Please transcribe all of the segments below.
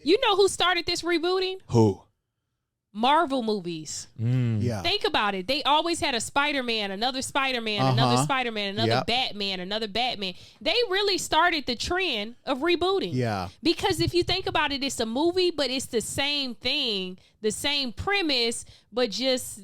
You know who started this rebooting? Who? Marvel movies. Yeah. Think about it. They always had a Spider-Man, another Spider-Man, another Spider-Man, another Batman, another Batman. They really started the trend of rebooting. Yeah. Because if you think about it, it's a movie, but it's the same thing, the same premise, but just...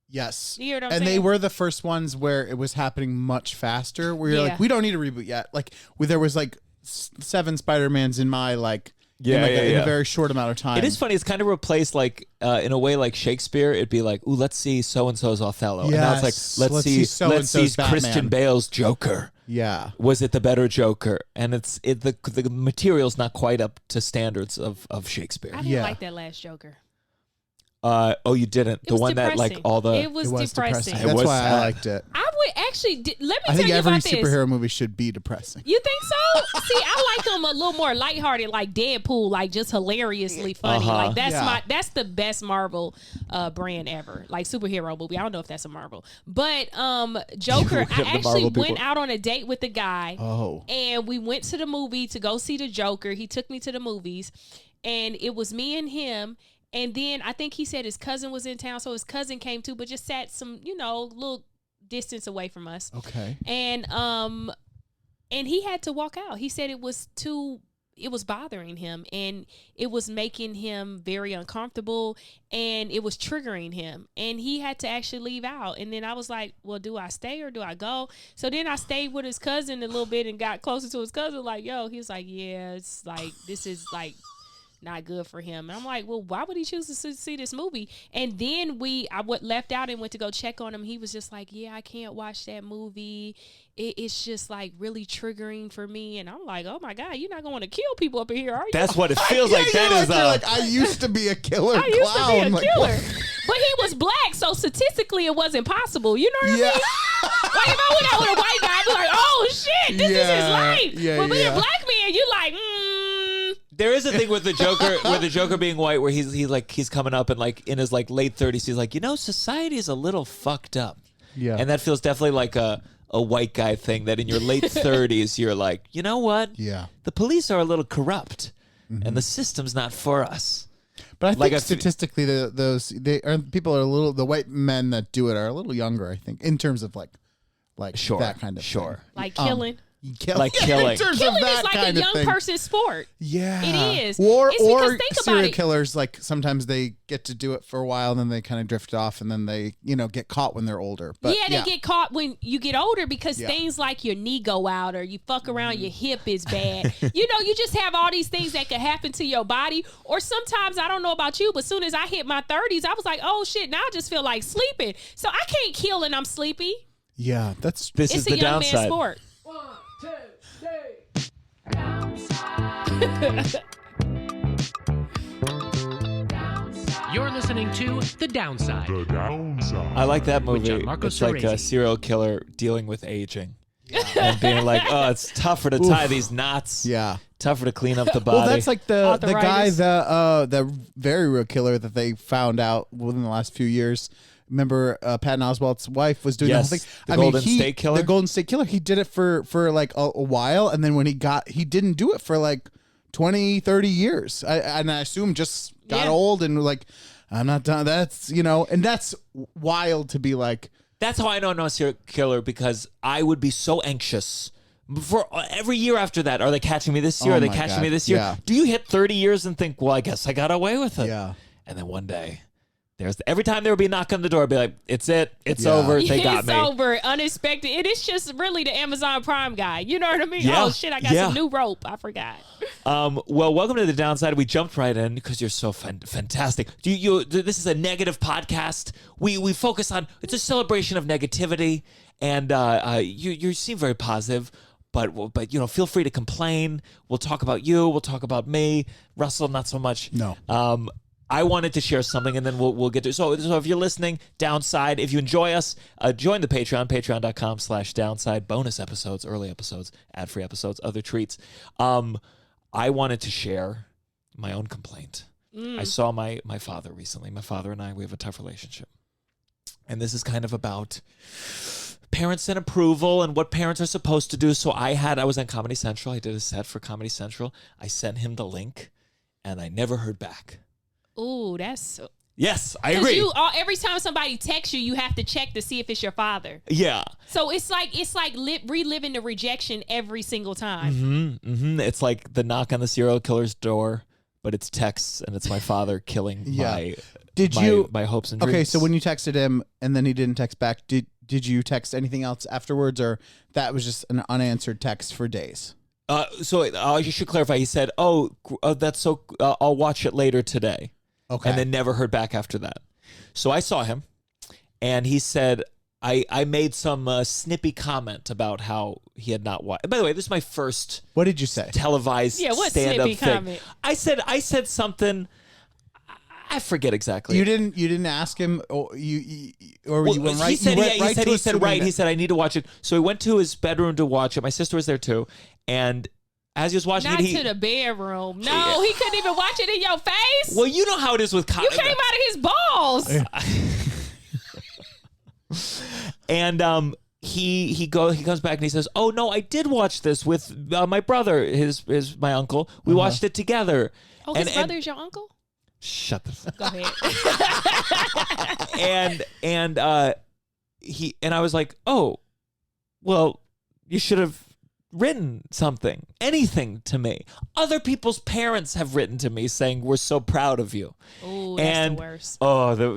Yes. You hear what I'm and saying? they were the first ones where it was happening much faster, where you're Yeah. like, we don't need a reboot yet. Like, there was like 7 Spider-Mans in my, like... in a very short amount of time. It is funny. It's kind of replaced, like, in a way, like Shakespeare. It'd be like, ooh, let's see so-and-so's Othello. Yes. And now it's like, let's see Christian Bale's Joker. Yeah. Was it the better Joker? And the material's not quite up to standards of Shakespeare. I didn't like that last Joker. Oh, you didn't? It The was one depressing. that, like, all the... It was depressing. That's why I liked it. I would actually... Let me I tell think you every about this. superhero movie should be depressing. You think so? See, I like them a little more lighthearted, like Deadpool, like just hilariously funny. Like that's the best Marvel brand ever. Like superhero movie. I don't know if that's a Marvel. But Joker, I actually went out on a date with the guy. Oh. And we went to the movie to go see the Joker. He took me to the movies. And it was me and him. And then I think he said his cousin was in town, so his cousin came too, but just sat some, little distance away from us. Okay. And he had to walk out. He said it was bothering him, and it was making him very uncomfortable, and it was triggering him, and he had to actually leave out. And then I was like, well, do I stay or do I go? So then I stayed with his cousin a little bit and got closer to his cousin, like, yo, he was like, yeah, it's like, this is like not good for him. And I'm like, well, why would he choose to see this movie? And then I left out and went to go check on him. He was just like, yeah, I can't watch that movie. It's just like really triggering for me. And I'm like, oh my God, you're not going to kill people up in here, are you? That's what it feels like. That is like, I used to be a killer. I used to be a killer. But he was black, so statistically it wasn't possible. You know what I mean? Like if I went out with a white guy, I'd be like, oh shit, this is his life. But being a black man, you like, There is a thing with the Joker, being white, where he's coming up and like in his like late 30s, he's like, society is a little fucked up. Yeah. And that feels definitely like a white guy thing, that in your late 30s, you're like, you know what? Yeah. The police are a little corrupt, and the system's not for us. But I think statistically, people are the white men that do it are a little younger, I think, in terms of like that kind of thing. like killing. Like killing. In terms Killing of that is like kind a of young thing. person's sport. Yeah. It is. Or think serial about it. killers, like sometimes they get to do it for a while and then they kind of drift off and then they, get caught when they're older. But they get caught when you get older because things like your knee go out or you fuck around, your hip is bad. You just have all these things that could happen to your body. Or sometimes, I don't know about you, but as soon as I hit my 30s, I was like, oh shit, now I just feel like sleeping. So I can't kill and I'm sleepy. Yeah, this it's is a the young downside. man's sport. 1, 2, 3. Downside. You're listening to The Downside. The Downside. I like that movie. Gianmarco It's like a Soresi. serial killer dealing with aging. And being like, oh, it's tougher to tie these knots. Yeah. Tougher to clean up the body. Well, that's like the guy, Arthritis. the very real killer that they found out within the last few years. Remember, Patton Oswalt's wife was doing the whole thing. The Golden State Killer? The Golden State Killer. He did it for like a while, and then when he didn't do it for like 20, 30 years. And I assume just got old and like, I'm not done. That's, and that's wild to be like. That's how I know I'm not a serial killer, because I would be so anxious. For every year after that, are they catching me this year? Oh Are they my catching God. me this year? Yeah. Do you hit 30 years and think, well, I guess I got away with it? Yeah. And then one day, every time there would be a knock on the door, I'd be like, it's it. It's over. They got me. It's over. Unexpected. It is just really the Amazon Prime guy. You know what I mean? Yeah. Oh, shit, I got some new rope. I forgot. Well, welcome to The Downside. We jumped right in because you're so fantastic. This is a negative podcast. We focus on, it's a celebration of negativity, and you seem very positive. But feel free to complain. We'll talk about you. We'll talk about me. Russell, not so much. No. I wanted to share something, and then we'll get to it. So if you're listening, Downside, if you enjoy us, join the Patreon, patreon.com/downside. Bonus episodes, early episodes, ad-free episodes, other treats. I wanted to share my own complaint. I saw my father recently. My father and I, we have a tough relationship. And this is kind of about parents and approval and what parents are supposed to do. So I was on Comedy Central. I did a set for Comedy Central. I sent him the link. and I never heard back. Ooh, that's... Yes, I agree. Every time somebody texts you, you have to check to see if it's your father. Yeah. So it's like reliving the rejection every single time. Mm-hmm, mm-hmm. It's like the knock on the serial killer's door, but it's texts, and it's my father killing my hopes and dreams. Okay, so when you texted him and then he didn't text back, did you text anything else afterwards, or that was just an unanswered text for days? You should clarify. He said, "Oh, that's so. I'll watch it later today." Okay. And then never heard back after that. So I saw him, and he said, I made some snippy comment about how he had not watched. By the way, this is my first. What did you say? Televised what stand-up snippy thing. comment? I said something. I forget exactly. You didn't ask him, or you went right. He said, He I need to watch it. So he went to his bedroom to watch it. My sister was there too, and as he was watching Not it, to the bedroom. No, he couldn't even watch it in your face. Well, you know how it is with you came out of his balls. And he comes back and he says, "Oh no, I did watch this with my brother, my uncle. We watched it together." Oh, his brother's your uncle? Shut the fuck. Go ahead. and I was like, "Oh, well, you should have written anything to me." Other people's parents have written to me saying, "We're so proud of you." Oh, that's the worst.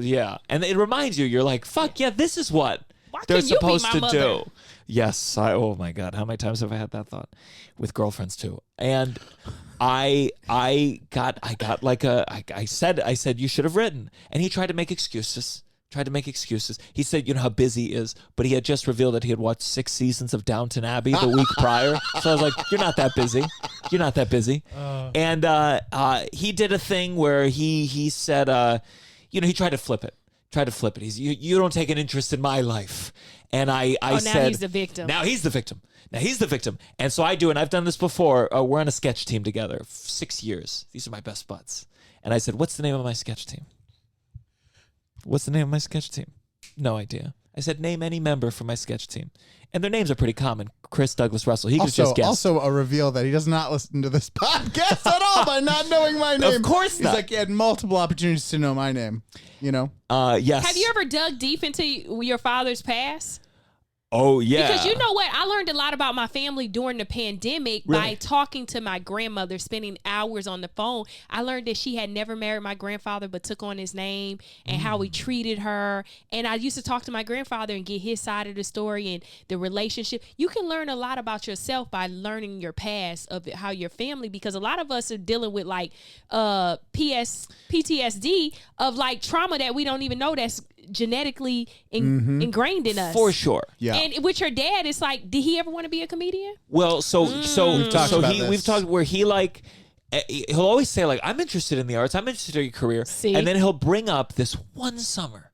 Yeah. And it reminds you, you're like, fuck yeah, this is what they're supposed to do. Yes. Oh my God. How many times have I had that thought with girlfriends too? And I said, "You should have written." And he tried to make excuses. He said, you know how busy he is, but he had just revealed that he had watched 6 seasons of Downton Abbey the week prior. So I was like, you're not that busy. And he did a thing where he said, he tried to flip it. He's, you don't take an interest in my life. And I said, now he's the victim. Now he's the victim. And so I do, and I've done this before. We're on a sketch team together, 6 years. These are my best buds. And I said, "What's the name of my sketch team?" No idea. I said, "Name any member from my sketch team." And their names are pretty common. Chris, Douglas, Russell. He could just guess. Also a reveal that he does not listen to this podcast at all by not knowing my name. Of course not. He's like, he had multiple opportunities to know my name, Yes. Have you ever dug deep into your father's past? Oh, yeah. Because you know what? I learned a lot about my family during the pandemic by talking to my grandmother, spending hours on the phone. I learned that she had never married my grandfather but took on his name and how he treated her. And I used to talk to my grandfather and get his side of the story and the relationship. You can learn a lot about yourself by learning your past of how your family, because a lot of us are dealing with like PTSD of like trauma that we don't even know that's genetically ingrained in us. For sure. Yeah. And with your dad, it's like, did he ever want to be a comedian? Well, we've talked where he like, he'll always say like, "I'm interested in the arts. I'm interested in your career." See? And then he'll bring up this one summer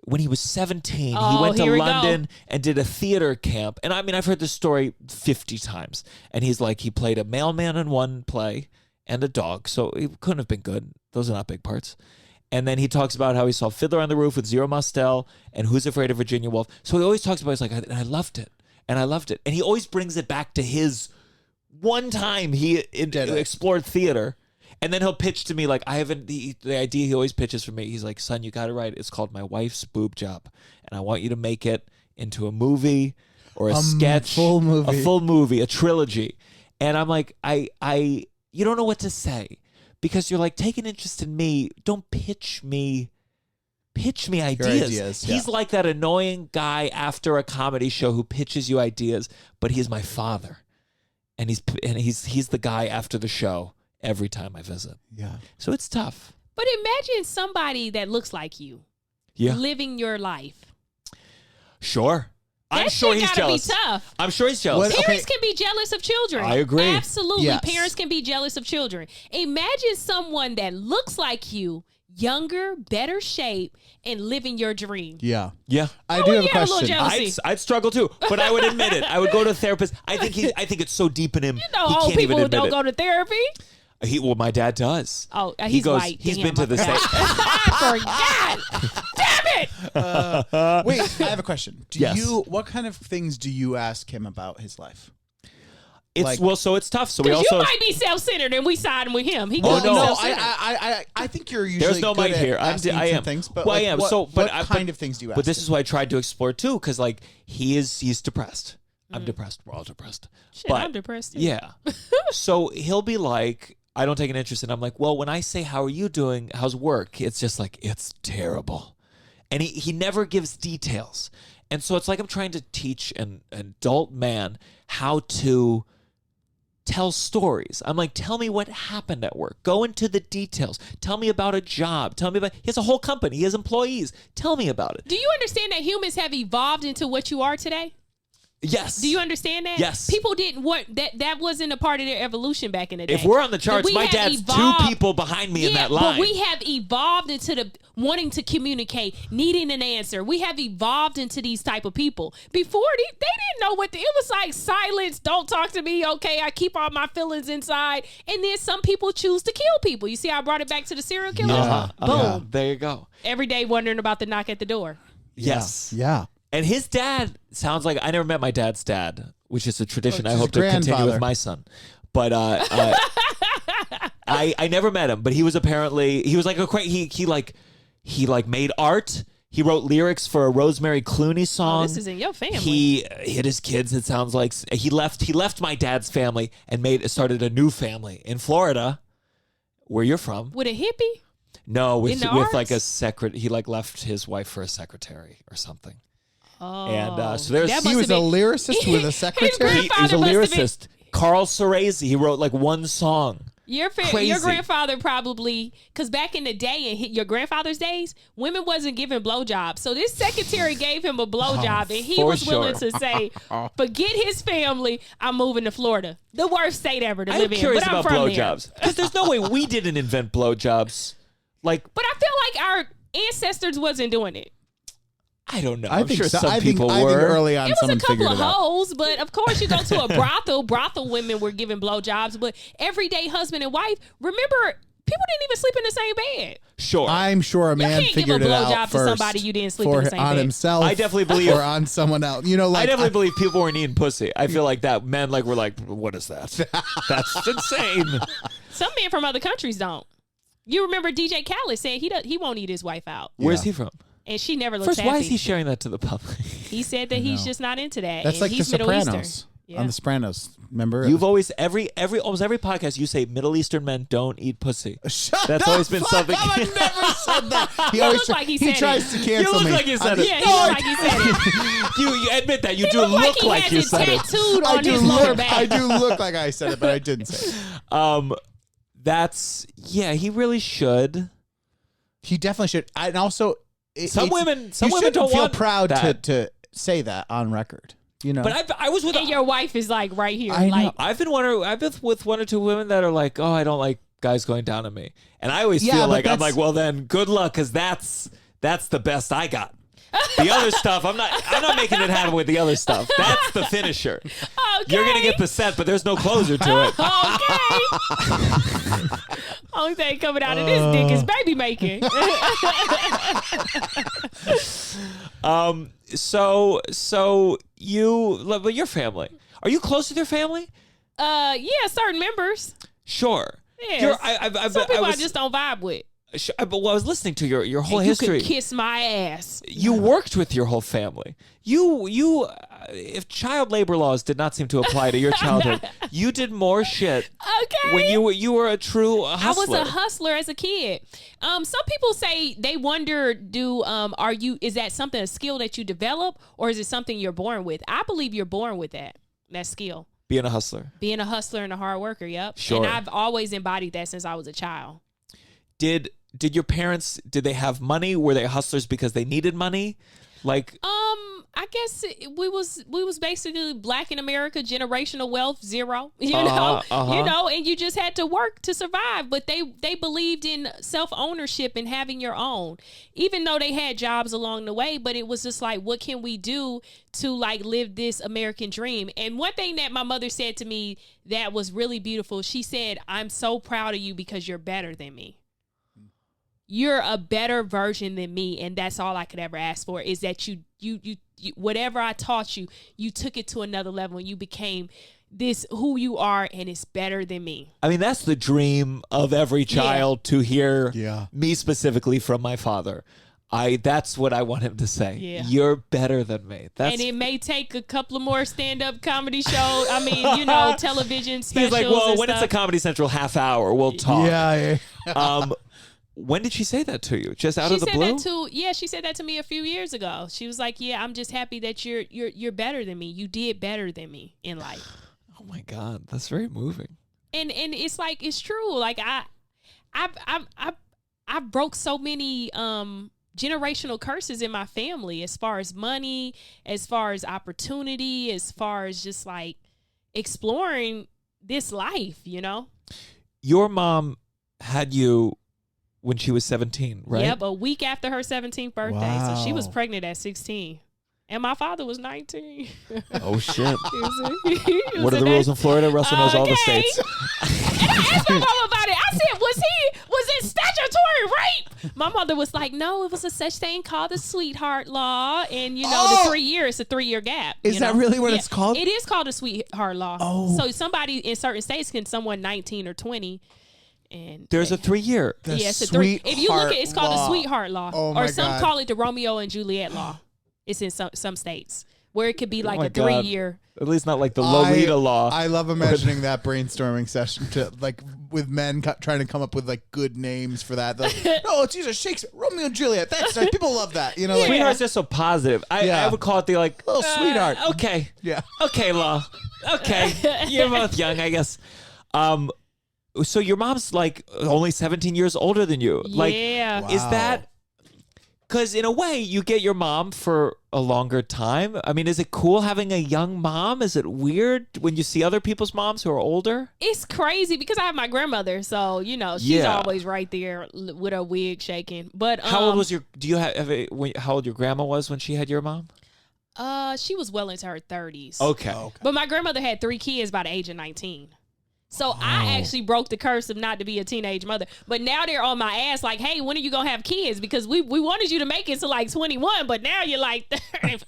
when he was 17. Oh, he went to here we London and did a theater camp. And I mean, I've heard this story 50 times. And he's like, he played a mailman in one play and a dog. So it couldn't have been good. Those are not big parts. And then he talks about how he saw Fiddler on the Roof with Zero Mostel and Who's Afraid of Virginia Woolf. So he always talks about, he's like, and I loved it. And he always brings it back to his one time he explored theater. And then he'll pitch to me like, I haven't, the idea he always pitches for me. He's like, "Son, you got to write it. It's called My Wife's Boob Job. And I want you to make it into a movie or a sketch. Full movie. A full movie, a trilogy." And I'm like, you don't know what to say. Because you're like, take an interest in me. Don't pitch me ideas. He's like that annoying guy after a comedy show who pitches you ideas, but he's my father. And he's the guy after the show every time I visit. Yeah. So it's tough. But imagine somebody that looks like you living your life. Sure. I'm sure he's jealous. Be tough. I'm sure he's jealous. Parents can be jealous of children. I agree. Absolutely. Yes. Parents can be jealous of children. Imagine someone that looks like you, younger, better shape, and living your dream. Yeah. Yeah. I do have a have a little question. jealousy. I'd struggle too, but I would admit it. I would go to a therapist. I think it's so deep in him. You know, he old can't even people admit don't it. go to therapy. Well, my dad does. Oh, he he's goes. white. He's Damn, been to the I same. forgot. Damn it. Wait, I have a question. Yes. What kind of things do you ask him about his life? So it's tough. So we Because also you might be self-centered and we siding with him. He Oh could be no, self-centered. I think you're usually there's no good mic at here. asking I some am. things, but well, like, I am. what kind of things do you ask? But this is what I tried to explore too, because like he's depressed. I'm depressed. We're all depressed. Shit, but, I'm depressed too. Yeah. So he'll be like, I don't take an interest, and I'm like, well, when I say how are you doing, how's work, it's just like it's terrible, and he never gives details, and so it's like I'm trying to teach an adult man how to tell stories. I'm like, tell me what happened at work. Go into the details. Tell me about a job. Tell me about, he has a whole company. He has employees. Tell me about it. Do you understand that humans have evolved into what you are today? Yes. Do you understand that? Yes. People didn't want that. That wasn't a part of their evolution back in the day. If we're on the charts, We my have dad's evolved- 2 people behind me in that line. But we have evolved into the wanting to communicate, needing an answer. We have evolved into these type of people. Before they didn't know what it was like. Silence. Don't talk to me. Okay, I keep all my feelings inside. And then some people choose to kill people. You see, how I brought it back to the serial killer. Boom. There you go. Every day wondering about the knock at the door. Yes. Yeah. And his dad sounds like, I never met my dad's dad, which is a tradition I Which is hope to continue grandfather. with my son. But I never met him, but he was apparently, he was like he made art. He wrote lyrics for a Rosemary Clooney song. Oh, this is in your family. He hit his kids. It sounds like he left my dad's family and started a new family in Florida, where you're from. With a hippie? No, with In the like arts? he like left his wife for a secretary or something. Oh. And so there's That He must was a have been- lyricist with a His secretary. he was a grandfather must have been- lyricist. Carl Soresi. He wrote like one song. Your Crazy. grandfather probably, because back in the day, in your grandfather's days, women wasn't giving blowjobs. So this secretary gave him a blowjob, and he for was willing sure. to say, forget his family, I'm moving to Florida. The worst state ever to I'm live in. curious But I'm about from there. blowjobs because there's no way we didn't invent blowjobs. Like, But I feel like our ancestors wasn't doing it. I don't know. I I'm think sure so. some I think people I were. think early on It was someone a couple figured of it out. hoes, but of course you go to a brothel. Brothel women were giving blowjobs, but everyday husband and wife, remember, people didn't even sleep in the same bed. Sure. I'm sure a man can't give a figured it out blowjob to first somebody you didn't sleep for in the same on bed. himself. I definitely believe- or on someone else. You know, like I definitely believe people weren't eating pussy. I feel like that men were like, what is that? That's insane. Some men from other countries don't. You remember DJ Khaled saying he won't eat his wife out, Where's he from? and she never looks First, happy. why is he sharing that to the public? He said that he's just not into that. that's and like the he's Middle Sopranos. Eastern. Yeah. On the Sopranos, remember? You've always almost every podcast you say Middle Eastern men don't eat pussy. Shut That's the always been fuck something. up. I never said that. He You always look like he said tries it. to cancel You look me. like you said it. Yeah, he looked like he said it. You admit that you He do looked look like he you has said it it. tattooed on his lower back. I do look like I said it, but I didn't say it. He really should. He definitely should. And also, Some women you don't feel want proud that. to say that on record. You know, But I was with And your wife is like right here. I know. like I've been with one or two women that are like, oh, I don't like guys going down on me, and I always Yeah, feel but like I'm that's- like, well then, good luck, because that's the best I got. The other stuff, I'm not making it happen with the other stuff. That's the finisher. okay. You're gonna get the set, but there's no closer to it. Okay. Only thing coming out of this dick is baby making. So but your family, are you close with your family? Yeah, certain members. Sure. Yeah. Some people I was, just don't vibe with. but I was listening to your whole You history. could kiss my ass. You worked with your whole family. If child labor laws did not seem to apply to your childhood, you did more shit Okay. when you were a true hustler. I was a hustler as a kid. Some people say they wonder, is that a skill that you develop, or is it something you're born with? I believe you're born with that skill. Being a hustler. Being a hustler and a hard worker, yep. Sure. And I've always embodied that since I was a child. Did your parents, did they have money? Were they hustlers because they needed money? Like, I guess we was basically black in America, generational wealth, zero. You know, and you just had to work to survive. But they believed in self-ownership and having your own, even though they had jobs along the way. But it was just like, what can we do to like live this American dream? And one thing that my mother said to me that was really beautiful, she said, "I'm so proud of you because you're better than me. You're a better version than me, and that's all I could ever ask for, is that you whatever I taught you, you took it to another level and you became this who you are and it's better than me. I mean, that's the dream of every child to hear me specifically from my father. That's what I want him to say. Yeah. You're better than me. And it may take a couple of more stand-up comedy shows. I mean, television specials. He's like, well, when stuff. it's a Comedy Central half hour, we'll talk. Yeah. When did she say that to you? Just out of the blue? She said that to me a few years ago. She was like, "Yeah, I'm just happy that you're better than me. You did better than me in life." Oh my God, that's very moving. And it's like it's true. Like I broke so many generational curses in my family as far as money, as far as opportunity, as far as just like exploring this life, Your mom had you when she was 17, right? Yep, a week after her 17th birthday. Wow. So she was pregnant at 16. And my father was 19. Oh, shit. He was What are the rules in Florida? Russell knows all the states. And I asked my mom about it. I said, was it statutory rape? My mother was like, no, it was a such thing called the sweetheart law. And, the 3 year, it's a 3-year gap. Is that really what it's called? It is called a sweetheart law. Oh. So somebody in certain states can someone 19 or 20. And there's a 3-year. It's a 3. If you look at it, it's called the sweetheart law. Oh my or some God. call it the Romeo and Juliet law. It's in some states where it could be like my a 3 God. year. At least not like the Lolita law. I love imagining that brainstorming session with men trying to come up with like good names for that. Like, no, it's either Shakespeare, Romeo and Juliet. That's nice. People love that. Like, Sweetheart's just so positive. I would call it the like little sweetheart. Okay. Yeah. Okay, law. Okay. You're both young, I guess. So your mom's like only 17 years older than you. Like, Yeah. is that because in a way you get your mom for a longer time? I mean, is it cool having a young mom? Is it weird when you see other people's moms who are older? It's crazy because I have my grandmother, so she's always right there with her wig shaking. But How old was your? Do you how old your grandma was when she had your mom? She was well into her 30s. Okay. But my grandmother had 3 kids by the age of 19. So I actually broke the curse of not to be a teenage mother. But now they're on my ass like, hey, when are you going to have kids? Because we wanted you to make it to like 21, but now you're like 30.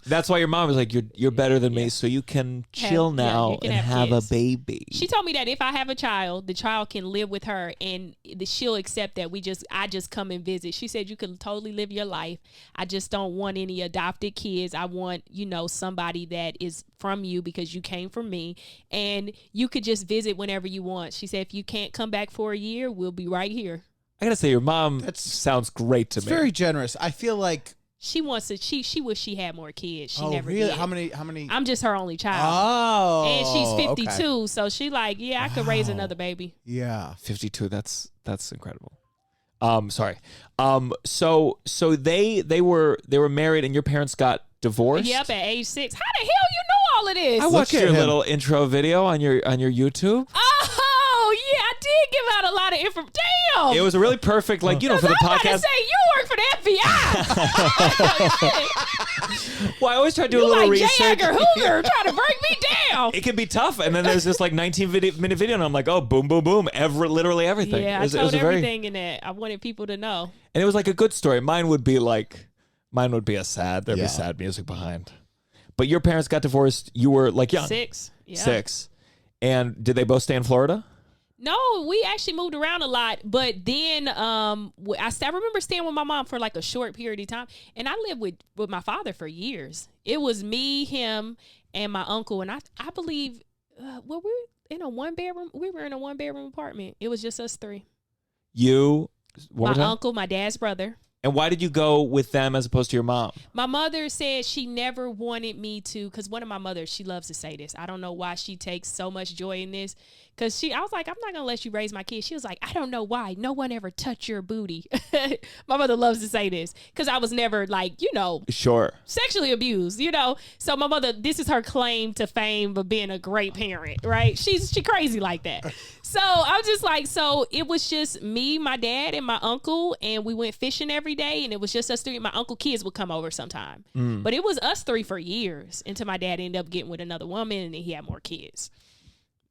That's why your mom was like, you're better than me, so you can chill now you can and have kids. a baby. She told me that if I have a child, the child can live with her and she'll accept that I just come and visit. She said you can totally live your life. I just don't want any adopted kids. I want, somebody that is from you because you came from me, and you could just visit whenever you want. She said if you can't come back for a year, we'll be right here. I gotta say, your mom sounds great to me. It's very generous. I feel like she wants to. She wish she had more kids. She never really? did. How many? I'm just her only child. Oh, And she's 52, okay. so she like, I could raise another baby. Yeah, 52. That's incredible. Sorry. So they were married, and your parents got divorced. Yep, at age 6. How the hell you know all of this? I watched at your him. little intro video on your YouTube. Oh, yeah, I did give out a lot of information. Damn. It was a really perfect, for the I'm about to podcast. say, you work for the FBI. Well, I always try to do a You little like J. research. Edgar Hoover trying to break me down. It can be tough, and then there's this like 19-minute video, and I'm like, oh, boom, boom, boom, literally everything. Yeah, It was I told a very- everything in that. I wanted people to know. and it was like a good story. Mine would be a sad. There'd be sad music behind. But your parents got divorced. You were like young. 6. Yeah. 6. And did they both stay in Florida? No, we actually moved around a lot, but then I remember staying with my mom for like a short period of time, and I lived with my father for years. It was me, him, and my uncle, and I believe, we were in a 1-bedroom. We were in a 1-bedroom apartment. It was just us 3. You, my uncle, my dad's brother. And why did you go with them as opposed to your mom? My mother said she never wanted me to, because one of my mothers, she loves to say this. I don't know why she takes so much joy in this. Because I was like, I'm not going to let you raise my kids. She was like, I don't know why. No one ever touched your booty. My mother loves to say this because I was never Sure. sexually abused, So my mother, this is her claim to fame of being a great parent, right? She crazy like that. So I was just like, so it was just me, my dad, and my uncle, and we went fishing every day, and it was just us 3. My uncle kids would come over sometime. But it was us 3 for years until my dad ended up getting with another woman, and then he had more kids.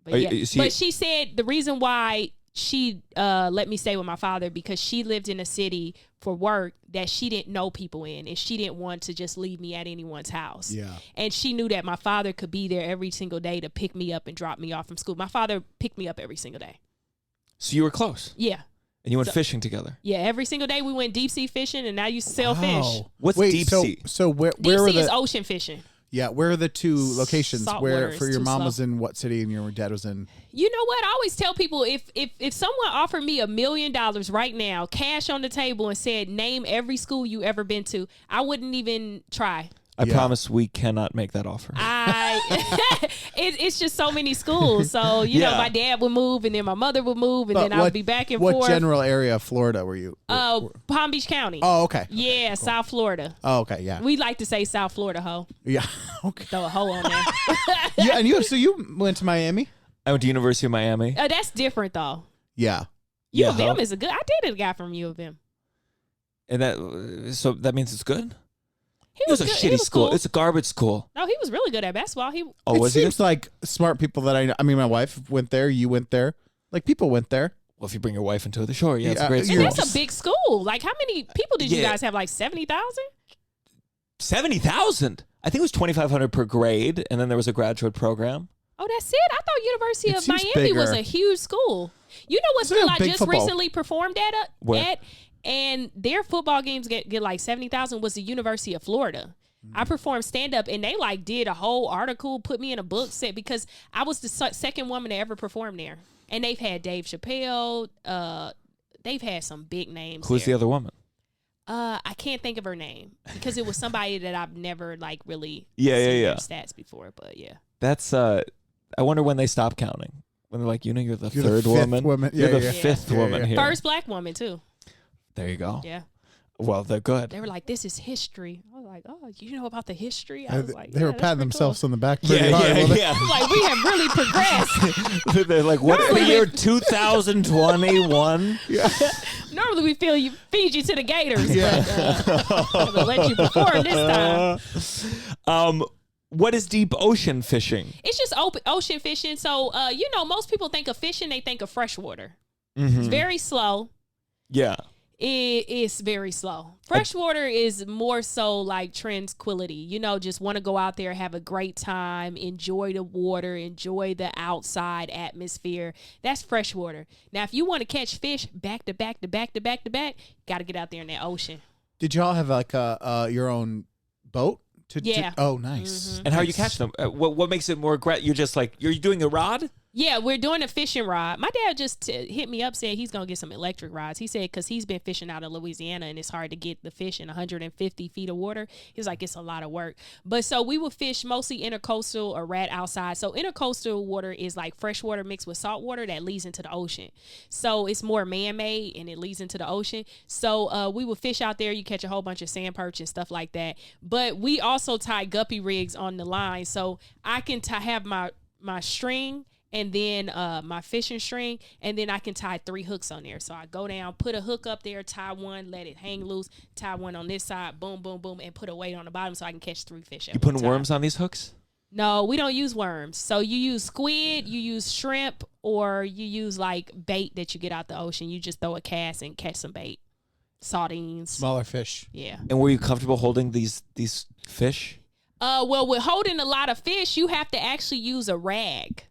But, but she said the reason why she let me stay with my father because she lived in a city for work that she didn't know people in, and she didn't want to just leave me at anyone's house. Yeah. And she knew that my father could be there every single day to pick me up and drop me off from school. My father picked me up every single day. So you were close. Yeah. And you went fishing together. Yeah, every single day we went deep sea fishing, and I used to sell fish. What's Wait, deep sea? So where Deep were sea is the ocean fishing. where are the two locations? Salt Where water for is your too mom slow. was in what city and your dad was in? You know what? I always tell people if someone offered me $1 million right now, cash on the table, and said name every school you ever been to, I wouldn't even try. I promise we cannot make that offer. It's just so many schools. So you know, my dad would move, and then my mother would move, and then I would be back and forth. What general area of Florida were you? Palm Beach County. Oh, okay. Yeah, Cool. South Florida. Oh, okay. Yeah. We like to say South Florida hoe. Yeah. Okay. Throw a hoe on there. Yeah, and you went to Miami? I went to University of Miami. That's different though. Yeah. U of M is a good. I dated a guy from U of M. And that means it's good? It was a good. shitty school. Cool. It's a garbage school. No, he was really good at basketball. It was he? seems like smart people that I know. I mean, my wife went there. You went there. Like people went there. Well, if you bring your wife into it, sure. Yeah, it's a great And school. that's a big school. Like, how many people did you Yeah. guys have? Like 70,000? 70,000. I think it was 2,500 per grade, and then there was a graduate program. Oh, that's it? I thought University It of seems Miami was bigger. a huge school. You know what It's like school a I big just football. recently performed Where? at? And their football games get like 70,000 was the University of Florida. I performed stand-up, and they like did a whole article, put me in a book set because I was the second woman to ever perform there. And they've had Dave Chappelle. They've had some big names. Who's the other woman? I can't think of her name because it was somebody that I've never like really Yeah, seen yeah. their stats before. But yeah, That's I wonder when they stop counting. When they're like, you're the You're the third fifth woman. woman. You're Yeah, the yeah. fifth Yeah, woman yeah. here. first black woman too. There you go. Yeah, Well, they're good. they were like, "This is history." I was like, "Oh, you know about the history?" I was like, They were "Yeah, that's patting pretty themselves cool." on the back Yeah, pretty hard. yeah, wasn't it? yeah. Like we have really progressed. They're like, what's the year 2021? Normally we feed you to the gators, Yeah. but I'm gonna let you perform this time. What is deep ocean fishing? It's just ocean fishing. So most people think of fishing, they think of freshwater. Mm-hmm. It's very slow. Yeah. It is very slow. Freshwater is more so like tranquility. Just want to go out there, have a great time, enjoy the water, enjoy the outside atmosphere. That's freshwater. Now, if you want to catch fish back to back to back to back to back, got to get out there in that ocean. Did y'all have like your own boat? Yeah. Oh, nice. Mm-hmm. And how you catch them? What makes it more you're just like, you're doing a rod? Yeah, we're doing a fishing rod. My dad just hit me up, said he's going to get some electric rods. He said because he's been fishing out of Louisiana and it's hard to get the fish in 150 feet of water. He's like, it's a lot of work. But so we will fish mostly intercoastal or right outside. So intercoastal water is like fresh water mixed with salt water that leads into the ocean. So it's more man-made and it leads into the ocean. So we will fish out there. You catch a whole bunch of sand perch and stuff like that. But we also tie guppy rigs on the line. So I can have my string and then my fishing string, and then I can tie 3 hooks on there. So I go down, put a hook up there, tie one, let it hang loose, tie one on this side, boom, boom, boom, and put a weight on the bottom so I can catch 3 fish at You one putting time. worms on these hooks? No, we don't use worms. So you use squid, you use shrimp, or you use like bait that you get out the ocean. You just throw a cast and catch some bait. Sardines. Smaller fish. Yeah. And were you comfortable holding these fish? Well, with holding a lot of fish, you have to actually use a rag.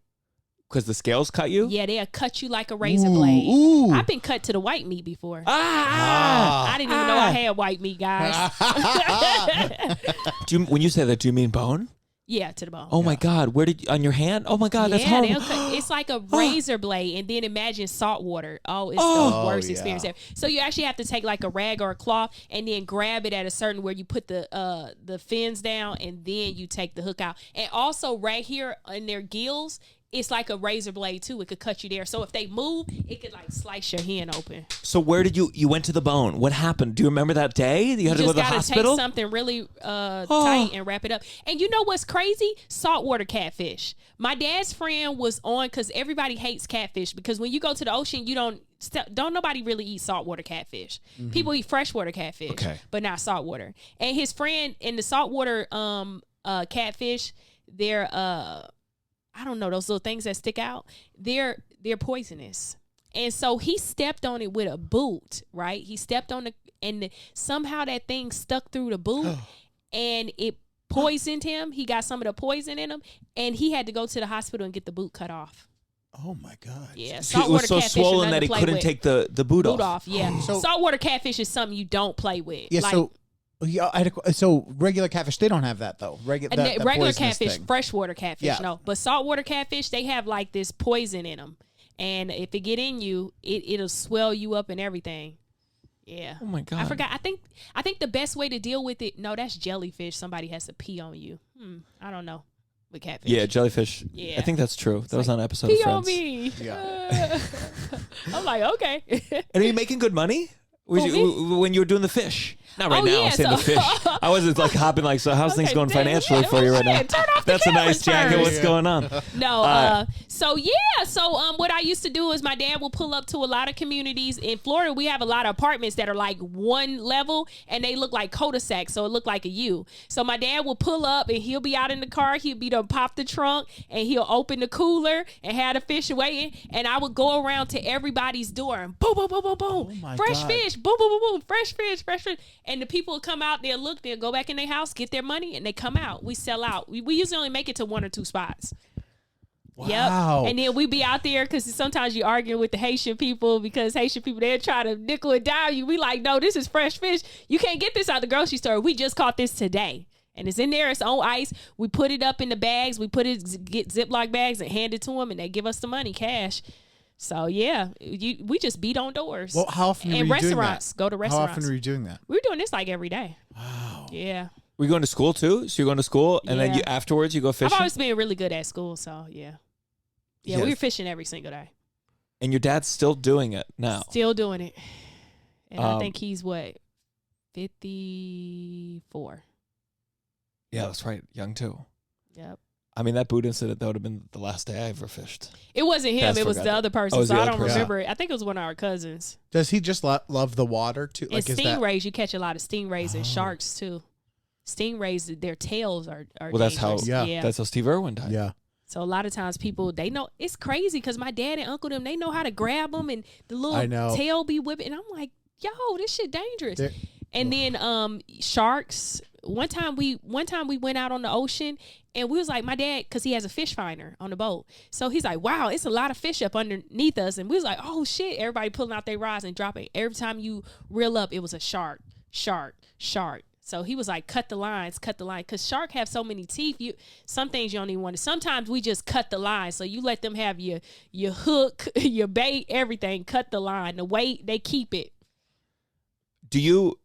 Because the scales cut you? Yeah, they'll cut you like a razor blade. Ooh. I've been cut to the white meat before. Ah! I didn't even know I had white meat, guys. When you say that, do you mean bone? Yeah, to the bone. Oh my God! Where did on your hand? Oh my God, that's yeah, horrible. it's like a razor blade, and then imagine salt water. Oh, it's Oh. the worst yeah. experience ever. So you actually have to take like a rag or a cloth, and then grab it at a certain where you put the fins down, and then you take the hook out. And also right here in their gills, it's like a razor blade too. It could cut you there. So if they move, it could like slice your hand open. So where did you went to the bone? What happened? Do you remember that day? You had to go to the gotta hospital? take something really tight and wrap it up. And you know what's crazy? Saltwater catfish. My dad's friend was on because everybody hates catfish because when you go to the ocean, you don't nobody really eat saltwater catfish. People eat freshwater catfish, but not saltwater. And his friend in the saltwater catfish, they're I don't know, those little things that stick out. They're poisonous. And so he stepped on it with a boot, right? He stepped on somehow that thing stuck through the boot and it poisoned him. He got some of the poison in him and he had to go to the hospital and get the boot cut off. Oh my God. Yeah. It Saltwater was so catfish swollen that he couldn't take the boot off. Yeah. So- Saltwater catfish is something you don't play with. Yeah. Like, So regular catfish, they don't have that though. Regular catfish, thing. freshwater catfish, Yeah. no. But saltwater catfish, they have like this poison in them. And if it get in you, it'll swell you up and everything. Yeah. Oh my God. I forgot. I think the best way to deal with it, no, that's jellyfish. Somebody has to pee on you. I don't know. With catfish. Yeah, jellyfish. Yeah. I think that's true. That was on an episode Pee of on Friends. me. Yeah. I'm like, okay. And are you making good money? When you were doing the fish? Not right Oh, now, yeah, saying the so- fish. I wasn't like hopping like, so how's things Okay, going damn, financially yeah, for you right now? shit, turn off the That's a nice cameras jacket. first. What's going on? No, so what I used to do is my dad will pull up to a lot of communities in Florida. We have a lot of apartments that are like one level and they look like cul-de-sacs, so it looked like a U. So my dad will pull up and he'll be out in the car, he'll be to pop the trunk and he'll open the cooler and have the fish waiting, and I would go around to everybody's door and boom, boom, boom, boom, boom, my fresh God. fish, boom, boom, boom, boom, fresh fish, and the people will come out, they'll look, they'll go back in their house, get their money, and they come out. We sell out. We usually only make it to 1 or 2 spots. Wow. Yep. And then we be out there because sometimes you arguing with the Haitian people because Haitian people, they'll try to nickel and dime you. We like, no, this is fresh fish. You can't get this out of the grocery store. We just caught this today. And it's in there. It's on ice. We put it up in the bags. We get Ziploc bags and hand it to them and they give us the money, cash. So, yeah, we just beat on doors. Well, how often and were you doing restaurants. that? Go to restaurants. How often were you doing that? We're doing this like every day. Wow. Yeah. Were you going to school too? So you're going to school and then Yeah. afterwards you go fishing? I've always been really good at school. So, yeah. Yeah, Yes. we were fishing every single day. And your dad's still doing it now. Still doing it. And I Um, think he's what, 54. Yeah, that's right. Young too. Yep. I mean, that boot incident, that would have been the last day I ever fished. It wasn't him. That's It was forgot the that. other person. Oh, it was So the I other don't person. remember it. I think it was one of our cousins. Does he just love the water too? And Like, is that? stingrays, you catch a lot of stingrays and Oh. sharks too. Stingrays, their tails are Well, that's how. dangerous. Yeah. That's how Steve Irwin died. Yeah. So a lot of times people, they know, it's crazy because my dad and uncle them, they know how to grab them and the I know. little tail be whipping. And I'm like, yo, this shit dangerous. They're- And then sharks. One time we went out on the ocean and we was like, my dad, because he has a fish finder on the boat. So he's like, wow, it's a lot of fish up underneath us. And we was like, oh shit, everybody pulling out their rods and dropping. Every time you reel up, it was a shark. So he was like, cut the line. Because shark have so many teeth. Some things you don't even want to. Sometimes we just cut the line. So you let them have your hook, your bait, everything. Cut the line. The weight, they keep it. Do you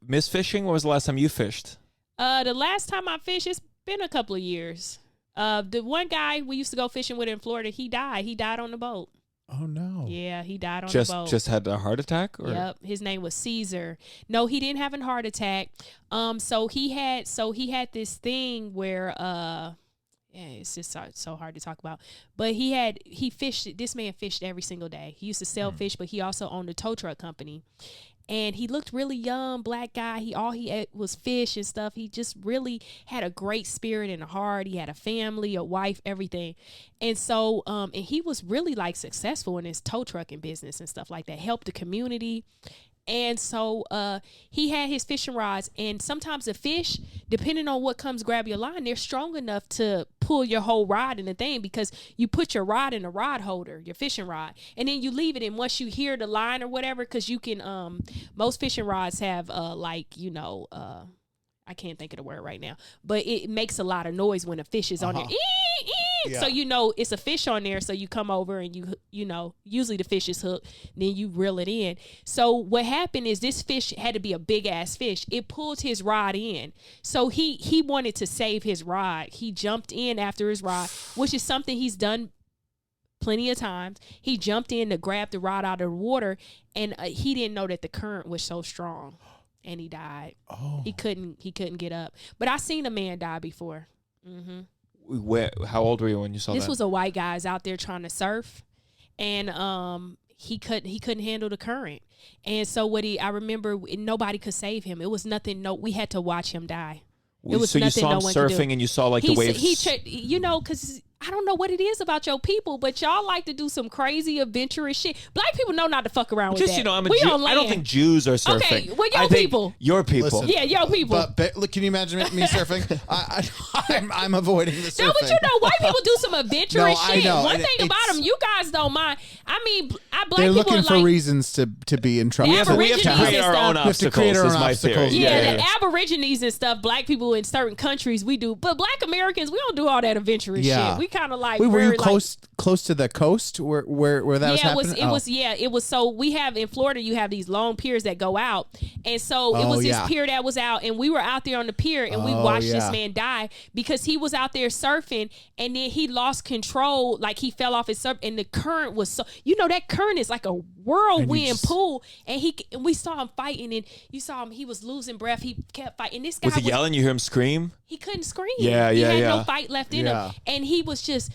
miss fishing? When was the last time you fished? The last time I fished, it's been a couple of years. The one guy we used to go fishing with in Florida, he died. He died on the boat. Oh no. Yeah, he died on the Just boat. just had a heart attack? Or? Yep, his name was Caesar. No, he didn't have a heart attack. So he had this thing where it's just so hard to talk about. But he fished. This man fished every single day. He used to sell fish, but he also owned a tow truck company. And he looked really young, black guy. All he ate was fish and stuff. He just really had a great spirit and a heart. He had a family, a wife, everything. And so, and he was really like successful in his tow trucking business and stuff like that. Helped the community. And so he had his fishing rods, and sometimes the fish, depending on what comes grab your line, they're strong enough to pull your whole rod in the thing, because you put your rod in a rod holder, your fishing rod, and then you leave it. And once you hear the line or whatever, because you can, most fishing rods have I can't think of the word right now, but it makes a lot of noise when a fish is on there. Yeah. So you know it's a fish on there. So you come over and you know, usually the fish is hooked, then you reel it in. So what happened is this fish had to be a big ass fish. It pulled his rod in. So he wanted to save his rod. He jumped in after his rod, which is something he's done plenty of times. He jumped in to grab the rod out of the water, and he didn't know that the current was so strong, and he died. Oh. He couldn't get up. But I seen a man die before. Mm-hmm. How old were you when you saw This that? was a white guy out there trying to surf, and he couldn't handle the current. And so I remember nobody could save him. It was nothing. No, we had to watch him die. It was so you nothing saw no him one could do. surfing and you saw like the waves. You know, because I don't know what it is about your people, but y'all like to do some crazy adventurous shit. Black people know not to fuck around with Just, that. you know, I'm a We Jew. on I don't land. think Jews are surfing. Okay, well, your I think people. Your people. Listen, Yeah, your people. But look, can you imagine me surfing? I'm avoiding the surfing. No, but you know, white people do some adventurous No, I shit. know, One and thing about it's- them, you guys don't mind. I mean, black They're people looking are for like, reasons to be in trouble. We have to We have to Aborigines create and our stuff. own We have to create obstacles, our is own my obstacles. theory. Yeah, the Aborigines and stuff, black people in certain countries, we do. But black Americans, we don't do all that adventurous Yeah. shit. We kind of like, Wait, were you very, like, close to the coast where that was yeah, happening? it was. So we have in Florida, you have these long piers that go out, and so it Oh, was yeah. this pier that was out, and we were out there on the pier, and we Oh, watched this yeah. man die because he was out there surfing, and then he lost control, like he fell off his surf, and the current was so, you know, that current is like a whirlwind pool, and we saw him fighting, and you saw him, he was losing breath, he kept fighting. This guy Was he yelling? You hear him scream? He couldn't scream. Yeah, he yeah, had yeah. no fight left in Yeah. him, and he was just.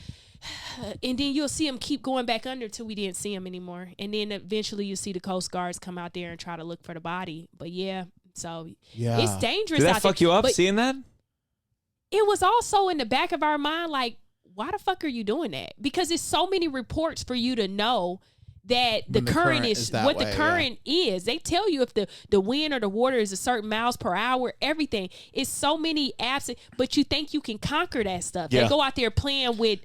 And then you'll see him keep going back under till we didn't see him anymore. And then eventually you see the Coast Guards come out there and try to look for the body. But yeah, so Yeah. it's dangerous Did that out fuck there. you up But seeing that? it was also in the back of our mind, like, why the fuck are you doing that? Because it's so many reports for you to know that the When the current current is is that what way, the yeah. current is. They tell you if the wind or the water is a certain miles per hour, everything. It's so many apps, but you think you can conquer that stuff. Yeah. They go out there playing with.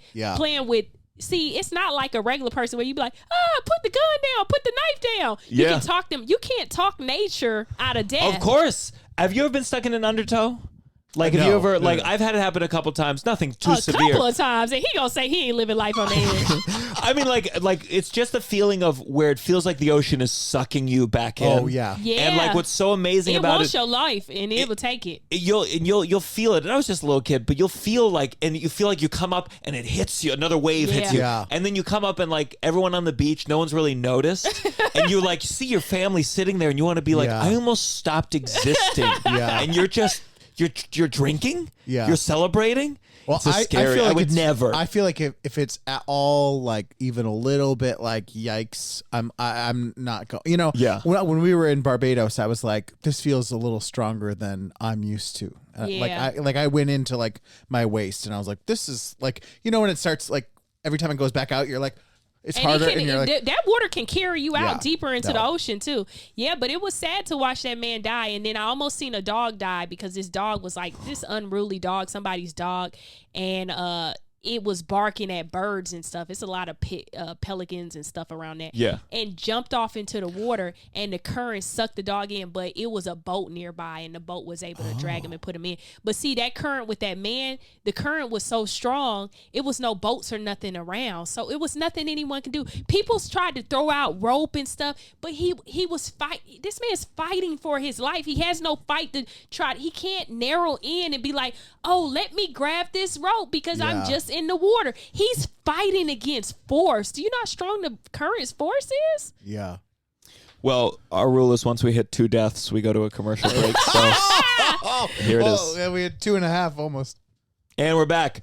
See, it's not like a regular person where you be like, put the gun down, put the knife down. You Yeah. can talk them. You can't talk nature out of death. Of course. Have you ever been stuck in an undertow? Like, have No, you ever, no, like, no. I've had it happen a couple times. Nothing too A severe. couple of times, and he gonna say he ain't living life on the edge. I mean, like it's just a feeling of where it feels like the ocean is sucking you back in. Oh, yeah. Yeah. And like what's so amazing It about wants it, your life, and it will take it. you'll feel it. And I was just a little kid, but you'll feel like, and you feel like you come up and it hits you. Another wave hits you, Yeah. and then you come up and like everyone on the beach, no one's really noticed, and you like see your family sitting there, and you want to be like, Yeah. I almost stopped existing. Yeah. And you're just you're drinking. Yeah. You're celebrating. Well, It's just scary. I would it's- never. I feel like if it's at all like even a little bit like yikes, I'm not going. You know, Yeah. When we were in Barbados, I was like, this feels a little stronger than I'm used to. Yeah. I went into like my waist, and I was like, this is like, you know, when it starts like every time it goes back out, you're like, it's And harder, it can, and you're like, that water can carry you out Yeah. deeper into the No. ocean too. Yeah, but it was sad to watch that man die. And then I almost seen a dog die because this dog was like this unruly dog, somebody's dog, and it was barking at birds and stuff. It's a lot of pelicans and stuff around that. Yeah. And jumped off into the water, and the current sucked the dog in. But it was a boat nearby, and the boat was able to drag him and put him in. But see, that current with that man, the current was so strong, it was no boats or nothing around. So it was nothing anyone could do. People tried to throw out rope and stuff, but he was fighting. This man's fighting for his life. He has no fight to try. He can't narrow in and be like, oh, let me grab this rope because I'm Yeah. just in the water. He's fighting against force. Do you know how strong the current's force is? yeah. Well, our rule is once we hit 2 deaths, we go to a commercial break. So here it is. Oh, yeah, we had 2.5 almost. And we're back.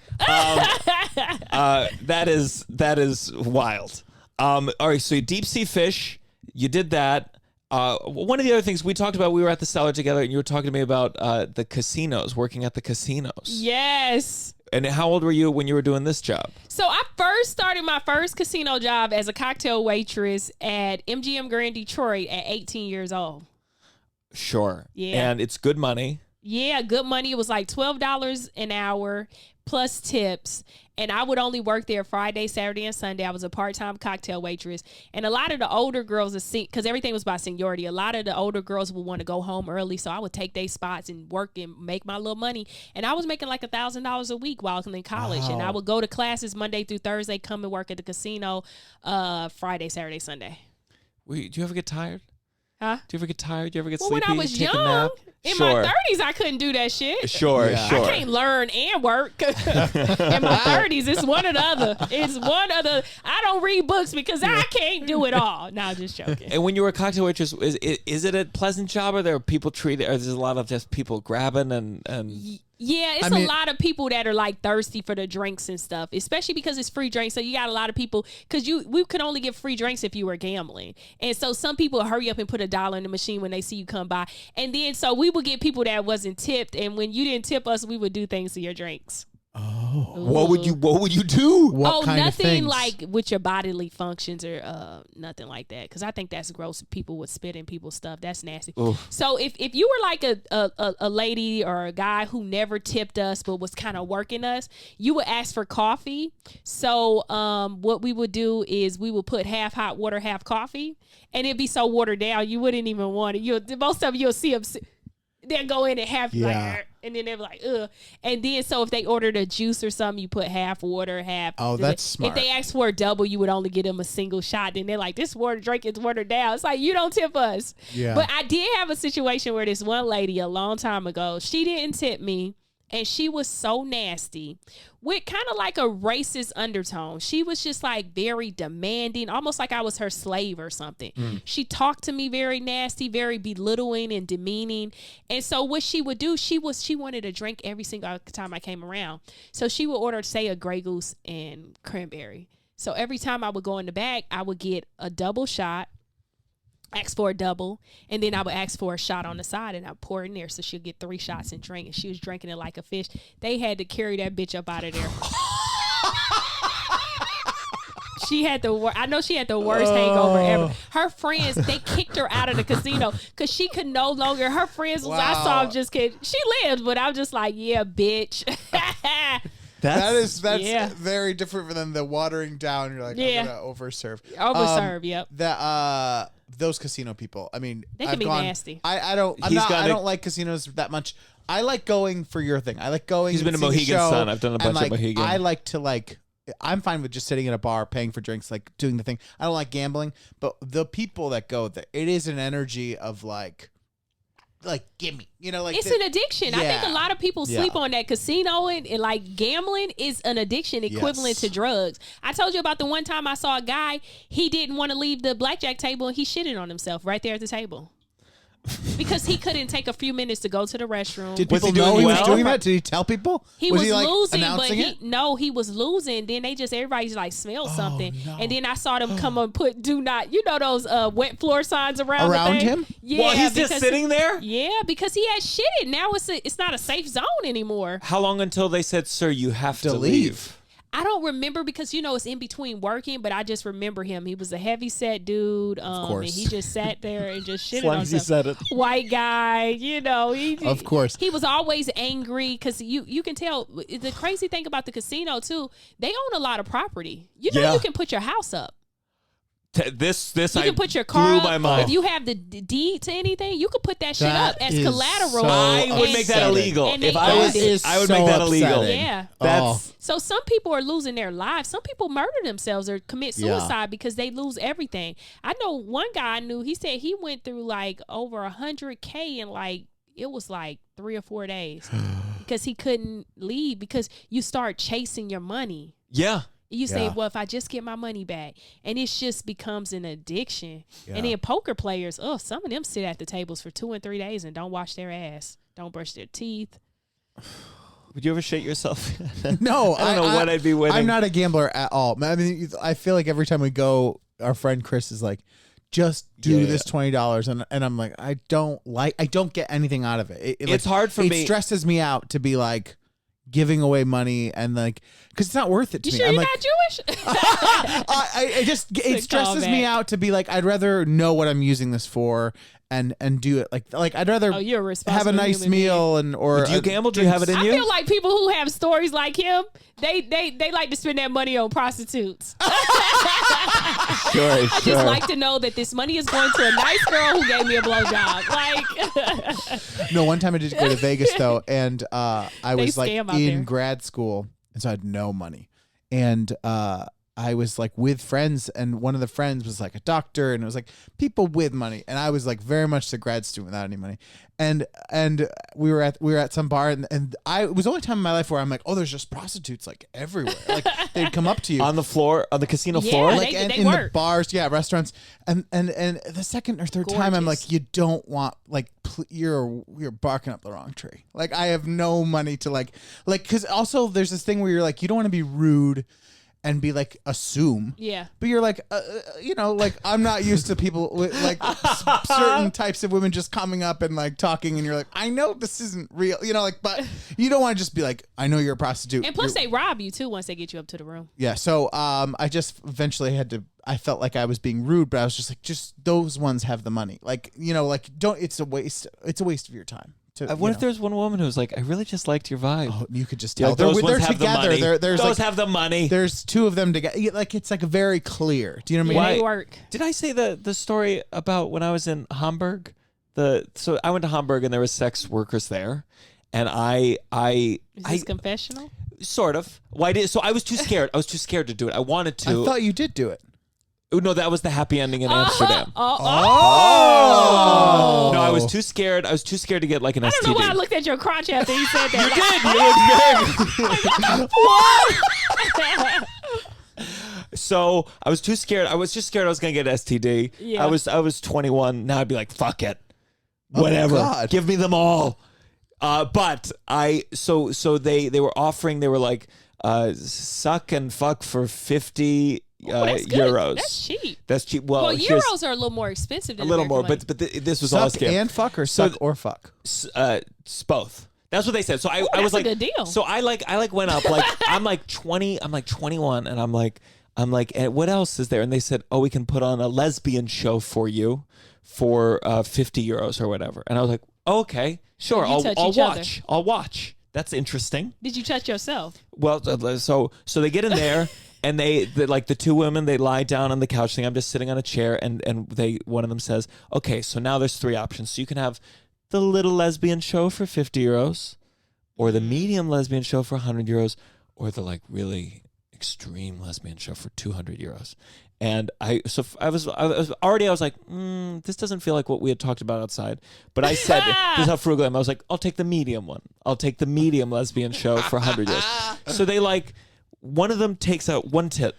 That is wild. All right, so deep sea fish, you did that. One of the other things we talked about, we were at the cellar together, and you were talking to me about the casinos, working at the casinos. Yes. And how old were you when you were doing this job? So I first started my first casino job as a cocktail waitress at MGM Grand Detroit at 18 years old. Sure. Yeah. And it's good money. Yeah, good money. It was like $12 an hour plus tips. And I would only work there Friday, Saturday, and Sunday. I was a part-time cocktail waitress. And a lot of the older girls, because everything was by seniority, a lot of the older girls would want to go home early. So I would take their spots and work and make my little money. And I was making like $1,000 a week while in college. Wow. And I would go to classes Monday through Thursday, come and work at the casino Friday, Saturday, Sunday. Wait, do you ever get tired? Huh? Do you ever get tired? Do you ever get Well, sleepy? when I was Take a young, nap? in Sure. my 30s, I couldn't do that shit. Sure, Yeah. sure. I can't learn and work. In my 30s, it's one or the other. It's one or the. I don't read books because I can't do it all. No, I'm just joking. And when you were a cocktail waitress, is it a pleasant job, or there are people treated, or there's a lot of just people grabbing and Yeah, it's a lot of people that are like thirsty for the drinks and stuff, especially because it's free drinks. So you got a lot of people because we could only get free drinks if you were gambling, and so some people hurry up and put $1 in the machine when they see you come by, and then so we would get people that wasn't tipped, and when you didn't tip us, we would do things to your drinks. Oh. What would you do? What kind of nothing things? like with your bodily functions or nothing like that. Because I think that's gross. People would spit in people's stuff. That's nasty. Oof. So if you were like a lady or a guy who never tipped us but was kind of working us, you would ask for coffee. So what we would do is we would put half hot water, half coffee, and it'd be so watered down you wouldn't even want it. Most of you'll see them. They'll go in and half like, and then they're like, ugh. And then so if they ordered a juice or something, you put half water, half. Oh, that's smart. If they ask for a double, you would only get them a single shot. Then they're like, this water drink is watered down. It's like, you don't tip us. Yeah. But I did have a situation where this one lady a long time ago, she didn't tip me. And she was so nasty with kind of like a racist undertone. She was just like very demanding, almost like I was her slave or something. She talked to me very nasty, very belittling and demeaning. And so what she would do, she wanted a drink every single time I came around. So she would order, say, a Grey Goose and cranberry. So every time I would go in the back, I would get a double shot, ask for a double, and then I would ask for a shot on the side, and I'd pour it in there so she'll get 3 shots and drink. And she was drinking it like a fish. They had to carry that bitch up out of there. She had I know she had the worst hangover ever. Her friends, they kicked her out of the casino because she could no longer. Her friends, I saw them just kidding. She lived, but I was just like, yeah, bitch. That's yeah. very different than the watering down. You're like, I'm gonna overserve. Yep. That those casino people. I mean, They can be nasty. I don't like casinos that much. I like going for your thing. I like going. He's been a seeing Mohegan show, Sun. I've done a bunch of Mohegan. I like to I'm fine with just sitting at a bar, paying for drinks, like doing the thing. I don't like gambling, but the people that go there, it is an energy of like gimme, it's an addiction. I think a lot of people sleep on that. Casino and like gambling is an addiction equivalent to drugs. I told you about the one time I saw a guy, he didn't want to leave the blackjack table and he shitted on himself right there at the table. Because he couldn't take a few minutes to go to the restroom. Did people know he was doing that? Did he tell people? He was like losing, but it? he was losing. Then everybody's like smelled something. No. And then I saw them come and put do not, those wet floor signs around him? Yeah. Well, he's just sitting there? Yeah, because he had shitted. Now it's not a safe zone anymore. How long until they said, sir, you have to leave? I don't remember because it's in between working, but I just remember him. He was a heavy set dude, of course. And he just sat there and just shitted as long on as he himself. said it. White guy, of course. He was always angry because you can tell. The crazy thing about the casino too, they own a lot of property. You can put your house up. This you I can put your car blew up. my mind. If you have the deed to anything, you could put that shit up as collateral. I would make that illegal. If I would make that illegal. Yeah. So some people are losing their lives. Some people murder themselves or commit suicide because they lose everything. I know one guy I knew, he said he went through like over $100K in it was like 3 or 4 days because he couldn't leave because you start chasing your money. Yeah. You say, well, if I just get my money back, and it just becomes an addiction. And then poker players, some of them sit at the tables for 2 and 3 days and don't wash their ass, don't brush their teeth. Would you ever shit yourself? No, I don't know what I'd be winning. I'm not a gambler at all. I mean, I feel like every time we go, our friend Chris is like, just do this $20, and I'm like, I don't get anything out of it. It's hard for me. It stresses me out to be like giving away money and because it's not worth it to me. You sure you're not Jewish? it stresses me out to be like, I'd rather know what I'm using this for and do it like I'd rather you're a responsible have a nice meal being. or do you gamble? Do you have it in you? I feel like people who have stories like him, they like to spend that money on prostitutes. Sure. I just like to know that this money is going to a nice girl who gave me a blowjob. No, one time I did go to Vegas though, and I was like in there. grad school, and so I had no money, and I was like with friends, and one of the friends was like a doctor, and it was like people with money, and I was like very much the grad student without any money, and we were at some bar, and it was the only time in my life where I'm like, oh, there's just prostitutes like everywhere, like they'd come up to you on the floor, on the casino Yeah, floor, they in work. the bars, restaurants, and the second or third time I'm like, you don't want you're barking up the wrong tree. Like I have no money to like because also there's this thing where you're like, you don't want to be rude. and be like, assume. Yeah. But you're like, like I'm not used to people with like certain types of women just coming up and like talking, and you're like, I know this isn't real, but you don't want to just be like, I know you're a prostitute. And plus they rob you too once they get you up to the room. Yeah. So I just eventually I felt like I was being rude, but I was just like, just those ones have the money. Like, don't, it's a waste of your time. What if there's one woman who's like, I really just liked your vibe? Oh, you could just tell. Those they're ones have together. the money. There's those have the money. There's two of them together. Like, it's like very clear. Do you know what I mean? They work. Did I say the story about when I was in Hamburg? So I went to Hamburg and there was sex workers there, and Is this confessional? Sort of. Well, so I was too scared. I was too scared to do it. I wanted to. I thought you did do it. Oh, no, that was the happy ending in Amsterdam. Oh. No, I was too scared. I was too scared to get like an STD. I don't know why I looked at your crotch after you said that. So I was too scared. I was just scared I was gonna get STD. Yeah. I was 21. Now I'd be like, fuck it, whatever. God. Give me them all. But so they were offering. They were like, suck and fuck for 50 that's good. euros. That's cheap. That's cheap. Well, euros are a little more expensive than a little more, American but this was all a Suck scam. and fuck, or suck or fuck? It's both. That's what they said. So I that's was like, a good deal. So I went up like I'm like 20. I'm like 21, and I'm like, and what else is there? And they said, oh, we can put on a lesbian show for you for 50 euros or whatever. And I was like, oh, okay, sure, I'll watch. I'll watch. That's interesting. Did you touch yourself? Well, so they get in there. And like the two women, they lie down on the couch thing. I'm just sitting on a chair, and one of them says, okay, so now there's three options. So you can have the little lesbian show for 50 euros, or the medium lesbian show for 100 euros, or the like really extreme lesbian show for 200 euros. And I was like, this doesn't feel like what we had talked about outside. But I said, this is how frugal I am. I was like, I'll take the medium one. I'll take the medium lesbian show for 100 euros. So they like, one of them takes out one tit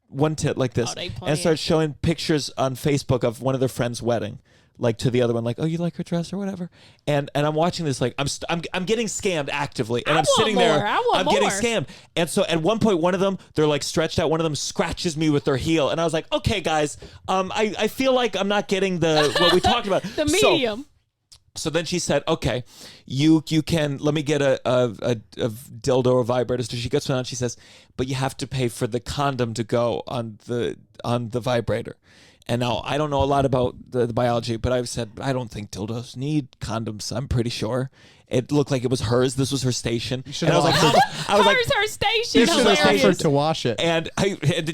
like this, and starts showing pictures on Facebook of one of their friends' wedding, like to the other one, like, oh, you like her dress or whatever. And I'm watching this, like I'm getting scammed actively, and I'm sitting there, I'm getting scammed. And so at one point, one of them, they're like stretched out. One of them scratches me with their heel, and I was like, okay, guys, I feel like I'm not getting what we talked about. The medium. So then she said, okay, you can, let me get a dildo or vibrator. So she gets one on, she says, but you have to pay for the condom to go on the vibrator. And now I don't know a lot about the biology, but I've said, I don't think dildos need condoms. I'm pretty sure. It looked like it was hers. This was her station. And I was like, her station. You should have offered to wash it. And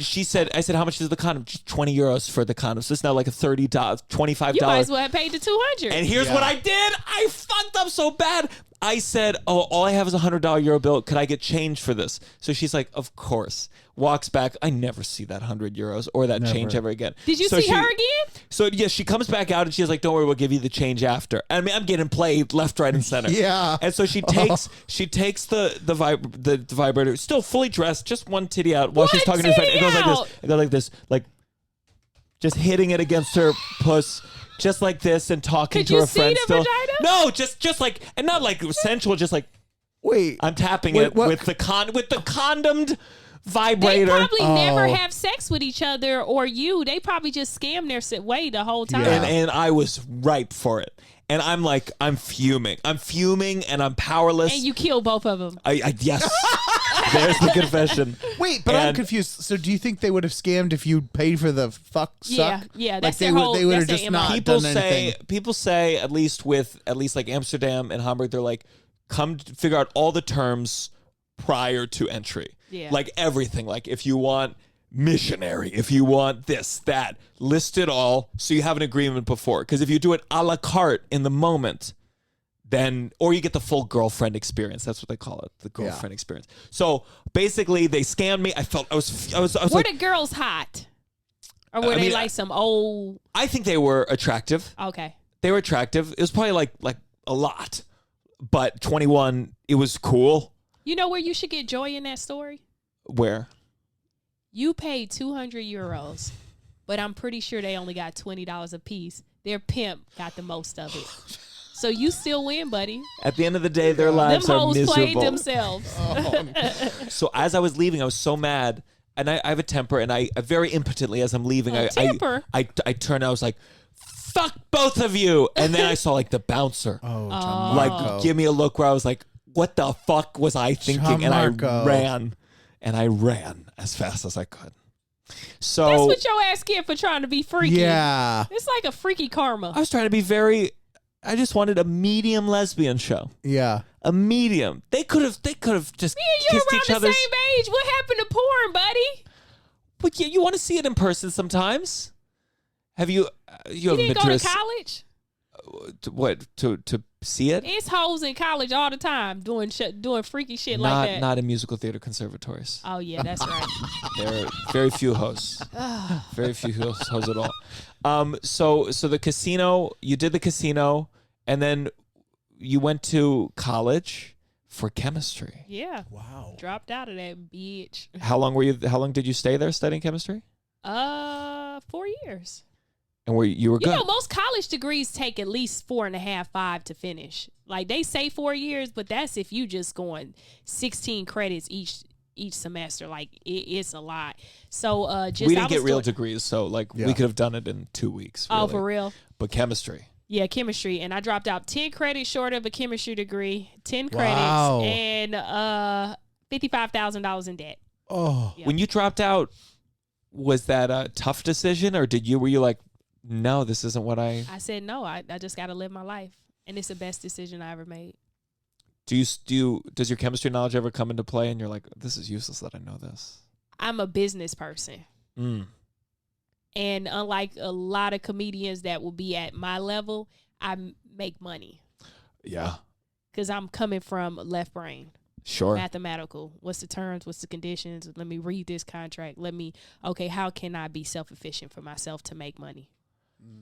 she said, I said, how much is the condom? 20 euros for the condom. So it's now like a $30, $25. You might as well have paid the 200. And here's what I did. I fucked up so bad. I said, oh, all I have is a $100 euro bill. Could I get change for this? So she's like, of course. Walks back. I never see that 100 euros or that change ever again. Did you see her again? So yeah, she comes back out and she's like, don't worry, we'll give you the change after. I mean, I'm getting played left, right, and center. Yeah. And so she takes the vibrator, still fully dressed, just one titty out while she's talking to her friend. It goes like this. It goes like this, like just hitting it against her puss. Just like this, and talking to her friend still. Vagina? No, just like, and not like sensual, just like, wait, I'm tapping it with the condomed vibrator. They probably never have sex with each other or you. They probably just scam their way the whole time. Yeah. And I was ripe for it. And I'm like, I'm fuming, and I'm powerless. And you kill both of them. Yes. There's the confession. Wait, but I'm confused. So do you think they would have scammed if you paid for the fuck suck? Yeah, like that's they would have just not done anything. People say at least like Amsterdam and Hamburg, they're like, come to figure out all the terms prior to entry. Yeah. Like everything. Like if you want missionary, if you want this, that, list it all so you have an agreement before. Because if you do it a la carte in the moment, then, or you get the full girlfriend experience. That's what they call it, the girlfriend experience. So basically, they scammed me. I felt I was were like, the girls hot, or were they like some old? I think they were attractive. Okay, they were attractive. It was probably like a lot, but 21. It was cool. You know where you should get joy in that story? Where? You paid 200 euros, but I'm pretty sure they only got $20 a piece. Their pimp got the most of it. So you still win, buddy. At the end of the day, their lives Them are hoes miserable. played themselves. So as I was leaving, I was so mad. and I have a temper, and I very impotently as I'm leaving, I turned. I was like, "Fuck both of you!" And then I saw like the bouncer, like give me a look where I was like, "What the fuck was I thinking?" Gianmarco. And I ran as fast as I could. So that's what your ass get for trying to be freaky. Yeah. It's like a freaky karma. I was trying to be I just wanted a medium lesbian show. Yeah. A medium. They could have just You're kissed around each the other's. same age. What happened to porn, buddy? But you want to see it in person sometimes. Have you? You haven't didn't been go to to college? to see it? It's hoes in college all the time doing freaky shit like that. Not in musical theater conservatories. Oh yeah, that's right. There are very few hosts. Very few hosts at all. So the casino. You did the casino, and then you went to college for chemistry. Yeah. Wow. Dropped out of that bitch. How long did you stay there studying chemistry? 4 years. And you were good. You know, most college degrees take at least 4.5, 5 to finish. Like they say 4 years, but that's if you just going 16 credits each semester. Like it's a lot. So we didn't get real degrees, so like we could have done it in 2 weeks. Really. Oh, for real? But chemistry. Yeah, chemistry. And I dropped out 10 credits short of a chemistry degree, 10 credits, Wow. and $55,000 in debt. Oh. Yeah. When you dropped out, was that a tough decision, or were you like, no, this isn't what I said no. I just got to live my life, and it's the best decision I ever made. does your chemistry knowledge ever come into play, and you're like, this is useless that I know this? I'm a business person. And unlike a lot of comedians that will be at my level, I make money. Yeah. Because I'm coming from left brain. Sure. Mathematical. What's the terms? What's the conditions? Let me read this contract. How can I be self-efficient for myself to make money?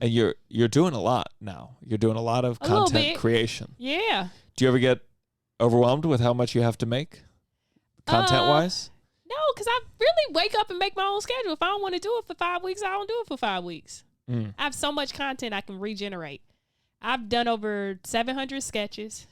And you're doing a lot now. You're doing a lot of content creation. Yeah. Do you ever get overwhelmed with how much you have to make content-wise? No, because I really wake up and make my own schedule. If I don't want to do it for 5 weeks, I don't do it for 5 weeks. I have so much content I can regenerate. I've done over 700 sketches,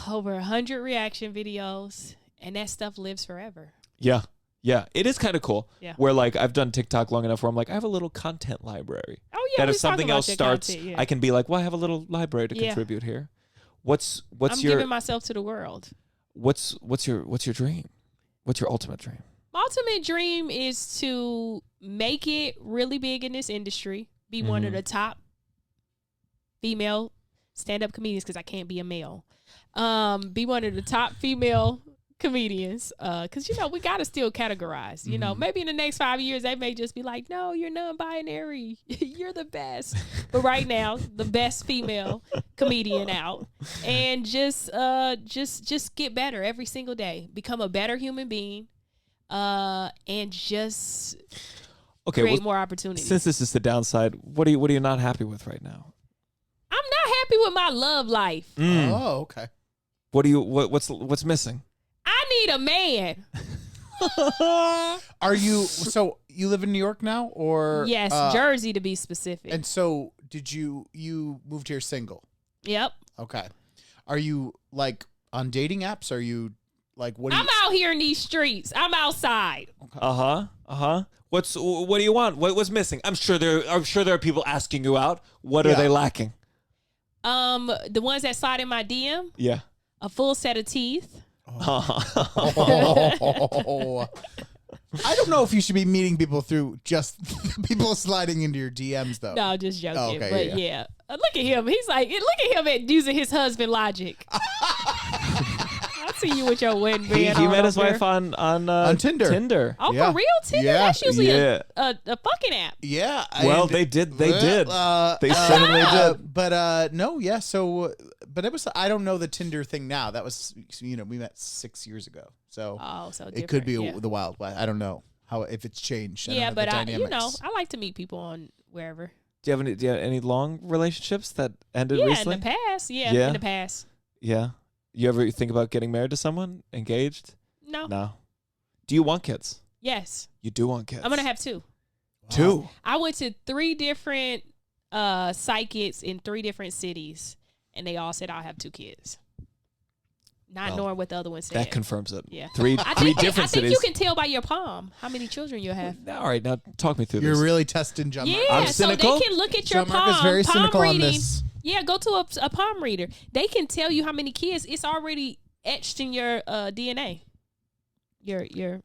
over 100 reaction videos, and that stuff lives forever. Yeah. Yeah. It is kind of cool. Yeah. Where like I've done TikTok long enough where I'm like, I have a little content library. Oh yeah. That if something else starts, I can be like, well, I have a little library to contribute here. What's I'm giving myself to the world. What's your dream? What's your ultimate dream? My ultimate dream is to make it really big in this industry, be one of the top female stand-up comedians, because I can't be a male. Be one of the top female comedians, because we gotta still categorize. Maybe in the next 5 years they may just be like, no, you're non-binary, you're the best. But right now, the best female comedian out, and just get better every single day, become a better human being, and just create more opportunities. Since this is the downside, what are you not happy with right now? I'm not happy with my love life. Oh, okay. What's missing? I need a man. Are you you live in New York now, or Yes, Jersey to be specific. And so did you moved here single? Yep. Okay. Are you like on dating apps? Are you like I'm out here in these streets. I'm outside. Okay. What do you want? What's missing? I'm sure there are people asking you out. What are they lacking? The ones that slide in my DM. Yeah. A full set of teeth. Oh. I don't know if you should be meeting people through just people sliding into your DMs, though. No, just joking. Oh, okay, but yeah. Look at him. He's like, look at him at using his husband logic. I see you with your wedding band. He met his wife on Tinder. Oh, Yeah. for real? Tinder? Yeah. That's usually a fucking app. Yeah. Well, they did. They certainly did. But no, yeah. So, but it was. I don't know the Tinder thing now. That was, we met 6 years ago. So, it could be the Wild West. I don't know if it's changed. Yeah, but I like to meet people on wherever. Do you have any long relationships that ended recently? In the past. Yeah, in the past. Yeah. You ever think about getting married to someone? Engaged? No. Do you want kids? Yes. You do want kids? I'm going to have 2. Wow. 2? I went to 3 different psychics in 3 different cities, and they all said I'll have 2 kids. not knowing what the other one said. That confirms it. Yeah. Three different I think cities. you can tell by your palm how many children you have. All right, now talk me through You're this. really testing Gianmarco. Yeah, I'm so cynical. they can look at your Gianmarco's palm. very palm cynical on reading. this. Yeah, go to a palm reader. They can tell you how many kids. It's already etched in your DNA. Your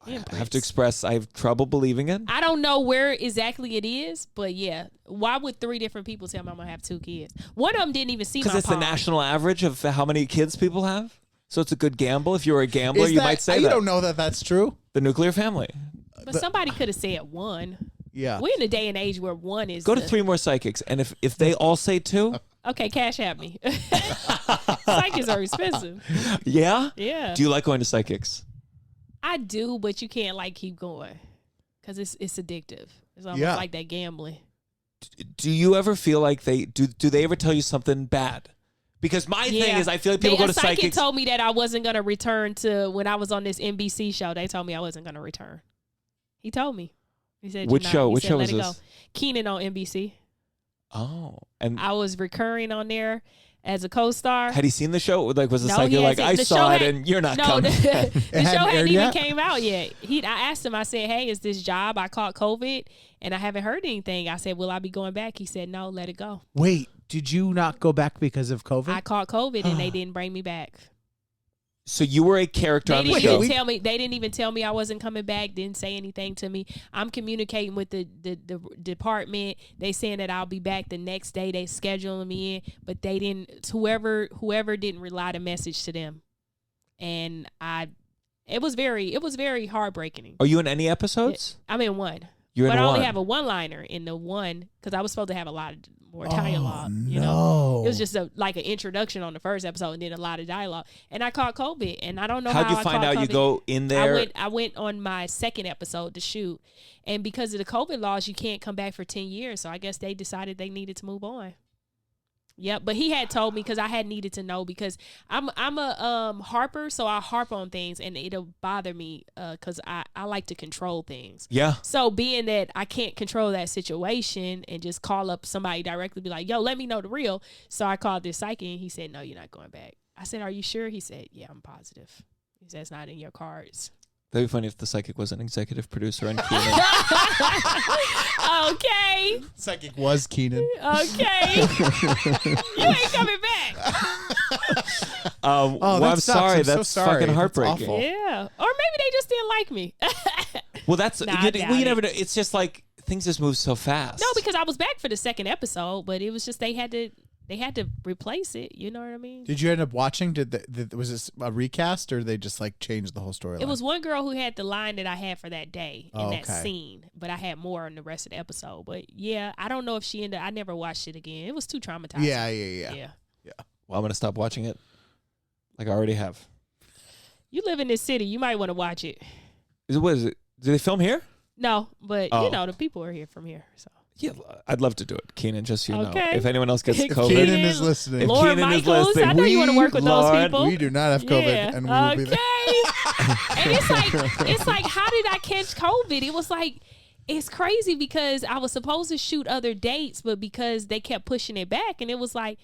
I have to express I have trouble believing it. I don't know where exactly it is, but yeah. Why would 3 different people tell me I'm gonna have 2 kids? One of them didn't even see my palm. Because it's the national average of how many kids people have. So it's a good gamble. If you were a gambler, Is you that- might say you that. don't know that that's true. The nuclear family. But somebody could have said 1. Yeah. We're in a day and age where 1 is Go to the- 3 more psychics, and if they all say 2, Okay, cash at me. Psychics are expensive. yeah? Yeah. Do you like going to psychics? I do, but you can't like keep going because it's addictive. It's almost Yeah. like that gambling. Do you ever feel like they do they ever tell you something bad? Because my thing is I feel like people go to A psychic psychics. told me that I wasn't going to return to when I was on this NBC show. They told me I wasn't going to return. He told me. He said, Which show? He Which said, show let was it this? Go. Keenan on NBC. Oh. And I was recurring on there as a co-star. had he seen the show? Like was the No, psychic he like hasn't. I The saw show it had- and you're not No, coming? the show hadn't hadn't aired even yet? came out yet. I asked him, I said, hey, is this job? I caught COVID and I haven't heard anything. I said, will I be going back? He said, no, let it go. Wait, did you not go back because of COVID? I caught COVID and they didn't bring me back. So you were a character They on the didn't show. even tell me. They didn't even tell me I wasn't coming back. Didn't say anything to me. I'm communicating with the department. They saying that I'll be back the next day. They scheduling me in, but they didn't. Whoever didn't relay the message to them, and it was very heartbreaking. Are you in any episodes? I'm in one. You're in but I one. only have a one-liner in the one because I was supposed to have a lot more dialogue. Oh, You know, no. it was just like an introduction on the first episode and then a lot of dialogue. And I caught COVID, and I don't know How'd how you I find caught out? You COVID. go in there. I went on my second episode to shoot, and because of the COVID laws, you can't come back for 10 years. So I guess they decided they needed to move on. Yep, but he had told me because I had needed to know because I'm a harper, so I harp on things and it'll bother me because I like to control things. Yeah. So being that I can't control that situation and just call up somebody directly, be like, yo, let me know the real. So I called this psychic and he said, no, you're not going back. I said, are you sure? He said, yeah, I'm positive. He said, it's not in your cards. That'd be funny if the psychic was an executive producer on Keenan. Okay. Psychic was Keenan. Okay. You ain't coming back. Well, that I'm sucks. sorry. I'm so That's sorry. fucking That's heartbreaking. awful. Yeah. Or maybe they just didn't like me. Well, that's Nah, I you doubt never it. know. It's just like things just move so fast. No, because I was back for the second episode, but it was just they had to replace it. You know what I mean? Did you end up watching? Was this a recast or they just like changed the whole storyline? It was one girl who had the line that I had for that day in Oh, that okay. scene, but I had more in the rest of the episode. But yeah, I don't know if she ended. I never watched it again. It was too traumatizing. Yeah. Well, I'm gonna stop watching it. Like I already have. You live in this city. You might want to watch it. What is it? Do they film here? No, but Oh. you know the people are here from here. So Yeah, I'd love to do it, Keenan. Just so you know, Okay. if anyone else gets If COVID, Keenan is listening. If Lauren Keenan is Michaels, I listening, know you want to work with those Lord, people. We do not have COVID, Yeah. and we will be there. Okay. And it's like, how did I catch COVID? It was like, it's crazy because I was supposed to shoot other dates, but because they kept pushing it back, and it was like,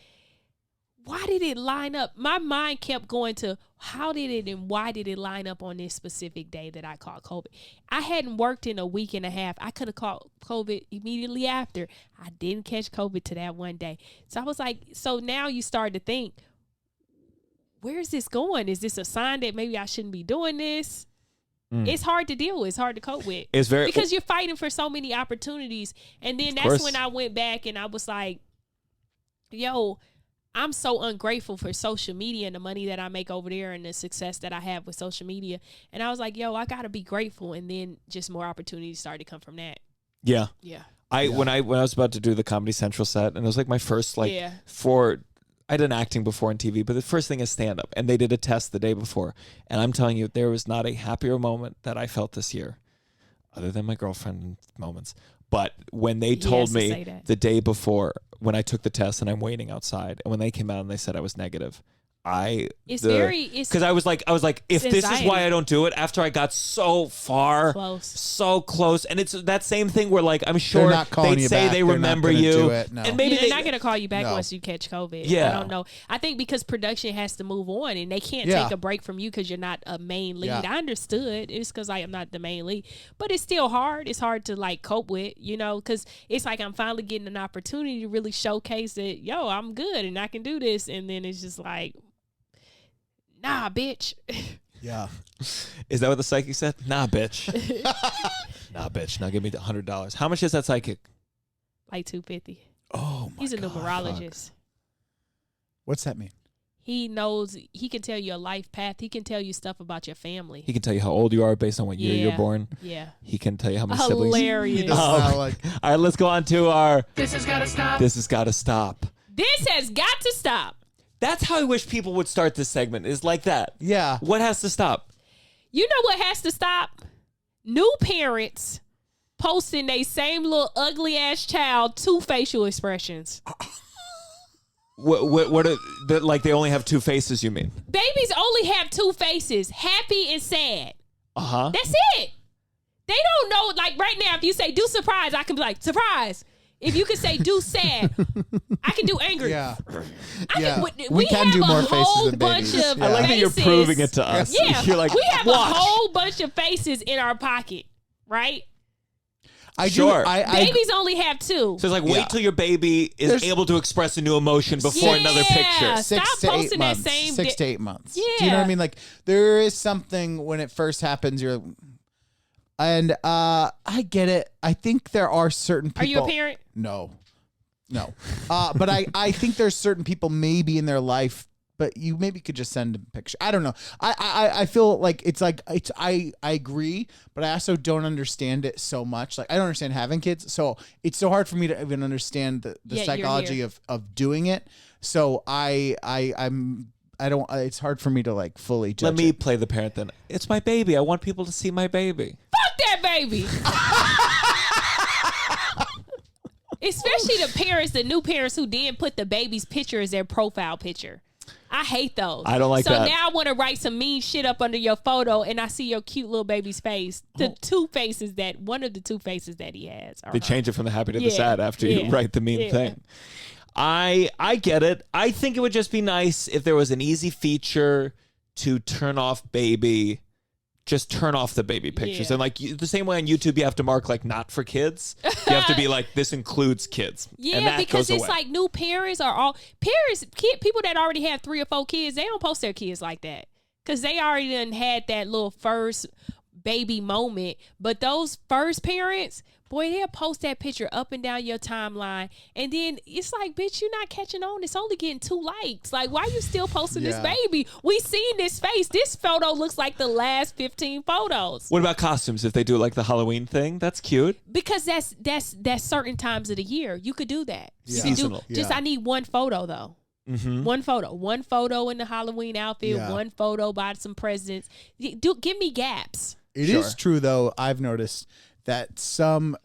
why did it line up? My mind kept going to how did it and why did it line up on this specific day that I caught COVID? I hadn't worked in a week and a half. I could have caught COVID immediately after. I didn't catch COVID to that one day. So I was like, so now you start to think, where's this going? Is this a sign that maybe I shouldn't be doing this? It's hard to deal with. It's hard to cope with. It's very because you're fighting for so many opportunities. And then that's course. when I went back and I was like, yo, I'm so ungrateful for social media and the money that I make over there and the success that I have with social media. And I was like, yo, I got to be grateful. And then just more opportunities started to come from that. yeah. Yeah. When I was about to do the Comedy Central set, and it was like my first Yeah. I did acting before on TV, but the first thing is stand up, and they did a test the day before, and I'm telling you, there was not a happier moment that I felt this year, other than my girlfriend moments. But when they told has to say me that. the day before, when I took the test and I'm waiting outside, and when they came out and they said I was negative, It's very because I was like if this is why I don't do it after I got so so close, and it's that same thing where like I'm sure they'd say they remember you, and maybe they're not gonna call you back once you catch COVID. I don't know. I think because production has to move on and they can't take a break from you because you're not a main lead. I understood it's because I'm not the main lead, but it's still hard. It's hard to like cope with, because it's like I'm finally getting an opportunity to really showcase that I'm good and I can do this, and then it's just like, nah, bitch. Yeah. Is that what the psychic said? Nah, bitch. Nah, bitch. Now give me the $100. How much is that psychic? Like $250. Oh my He's a numerologist. What's that mean? He knows. He can tell you a life path. He can tell you stuff about your family. He can tell you how old you are based on what year you're born. Yeah. He can tell you how many siblings. Hilarious. All right, let's go on to our. This has got to stop. This has got to stop. This has got to stop. That's how I wish people would start this segment, is like that. Yeah. What has to stop? You know what has to stop? New parents posting they same little ugly ass child 2 facial expressions. What are like they only have 2 faces, you mean? Babies only have 2 faces, happy and sad. Uh-huh. That's it. They don't know, like right now, if you say do surprise, I can be like, surprise. If you can say do sad, I can do angry. Yeah. We can have do more a whole faces than bunch babies. of I like that you're faces. proving it to us. Yeah, You're like, we have watch. a whole bunch of faces in our pocket, right? Sure. Babies only have 2. So it's like, wait till your baby is able to express a new emotion before another picture. Stop posting that same 6 to 8 months. Yeah. Do you know what I mean? Like, there is something when it first happens, and I get it. I think there are certain people. Are you a parent? No. But I think there's certain people maybe in their life, but you maybe could just send a picture. I don't know. I feel like I agree, but I also don't understand it so much. Like, I don't understand having kids, so it's so hard for me to even understand the psychology of doing it. So I don't. It's hard for me to like fully judge. Let me play the parent then. It's my baby. I want people to see my baby. Fuck that baby. Especially the new parents who didn't put the baby's picture as their profile picture. I hate those. I don't like that. So now I want to write some mean shit up under your photo, and I see your cute little baby's face. One of the 2 faces that he has. They change it from the happy to the sad after you write the mean thing. I get it. I think it would just be nice if there was an easy feature to turn off baby. Just turn off the baby pictures. And like the same way on YouTube, you have to mark like not for kids. You have to be like, this includes kids. Yeah, and that because goes it's away. like new parents people that already have 3 or 4 kids, they don't post their kids like that. Because they already done had that little first baby moment. But those first parents, boy, they'll post that picture up and down your timeline. And then it's like, bitch, you're not catching on. It's only getting 2 likes. Like, why are you still posting this baby? We seen this face. This photo looks like the last 15 photos. What about costumes? If they do like the Halloween thing, that's cute. Because that's certain times of the year. You could do that. Yeah. You could Seasonal. I need 1 photo though. Mm-hmm. 1 photo in the Halloween outfit. 1 photo by some presents. Give me gaps. It is true though. I've noticed that some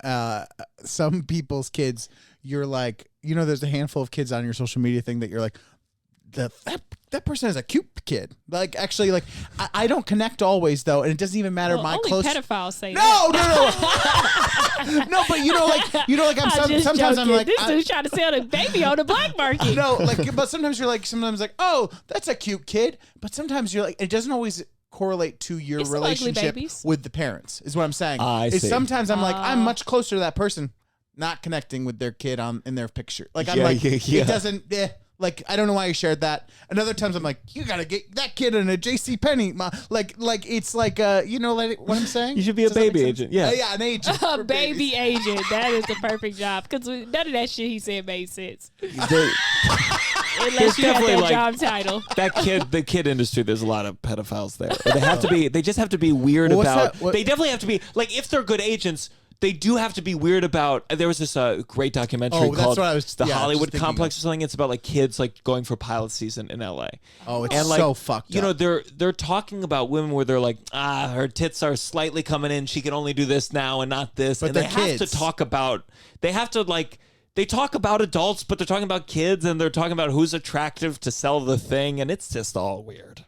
people's kids, you're like, there's a handful of kids on your social media thing that you're like, that person is a cute kid. Like, actually, like, I don't connect always though, and it doesn't even matter. My only close pedophiles say no, that. no, but sometimes I'm like, this dude's trying to sell the baby on the black market. No, like, but sometimes you're like, oh, that's a cute kid, but sometimes you're like, it doesn't always correlate to your relationship with the parents, is what I'm saying. I see. Sometimes I'm like, I'm much closer to that person, not connecting with their kid in their picture. Like, I'm it doesn't. Like, I don't know why you shared that. And other times I'm like, you gotta get that kid in a JCPenney. Like it's like like what I'm saying. You should be a baby agent. Yeah, yeah, an agent. A baby agent. That is the perfect job, because none of that shit he said made sense. Unless you have that job title. The kid industry, there's a lot of pedophiles there. They just have to be weird about. They definitely have to be like, if they're good agents, they do have to be weird about. There was this great documentary called The Hollywood Complex or something. It's about like kids like going for pilot season in LA. Oh, it's so fucked up. They're talking about women where they're like, her tits are slightly coming in. She can only do this now and not this. But and they're they have kids. to talk about. They have to like they talk about adults, but they're talking about kids, and they're talking about who's attractive to sell the thing, and it's just all weird.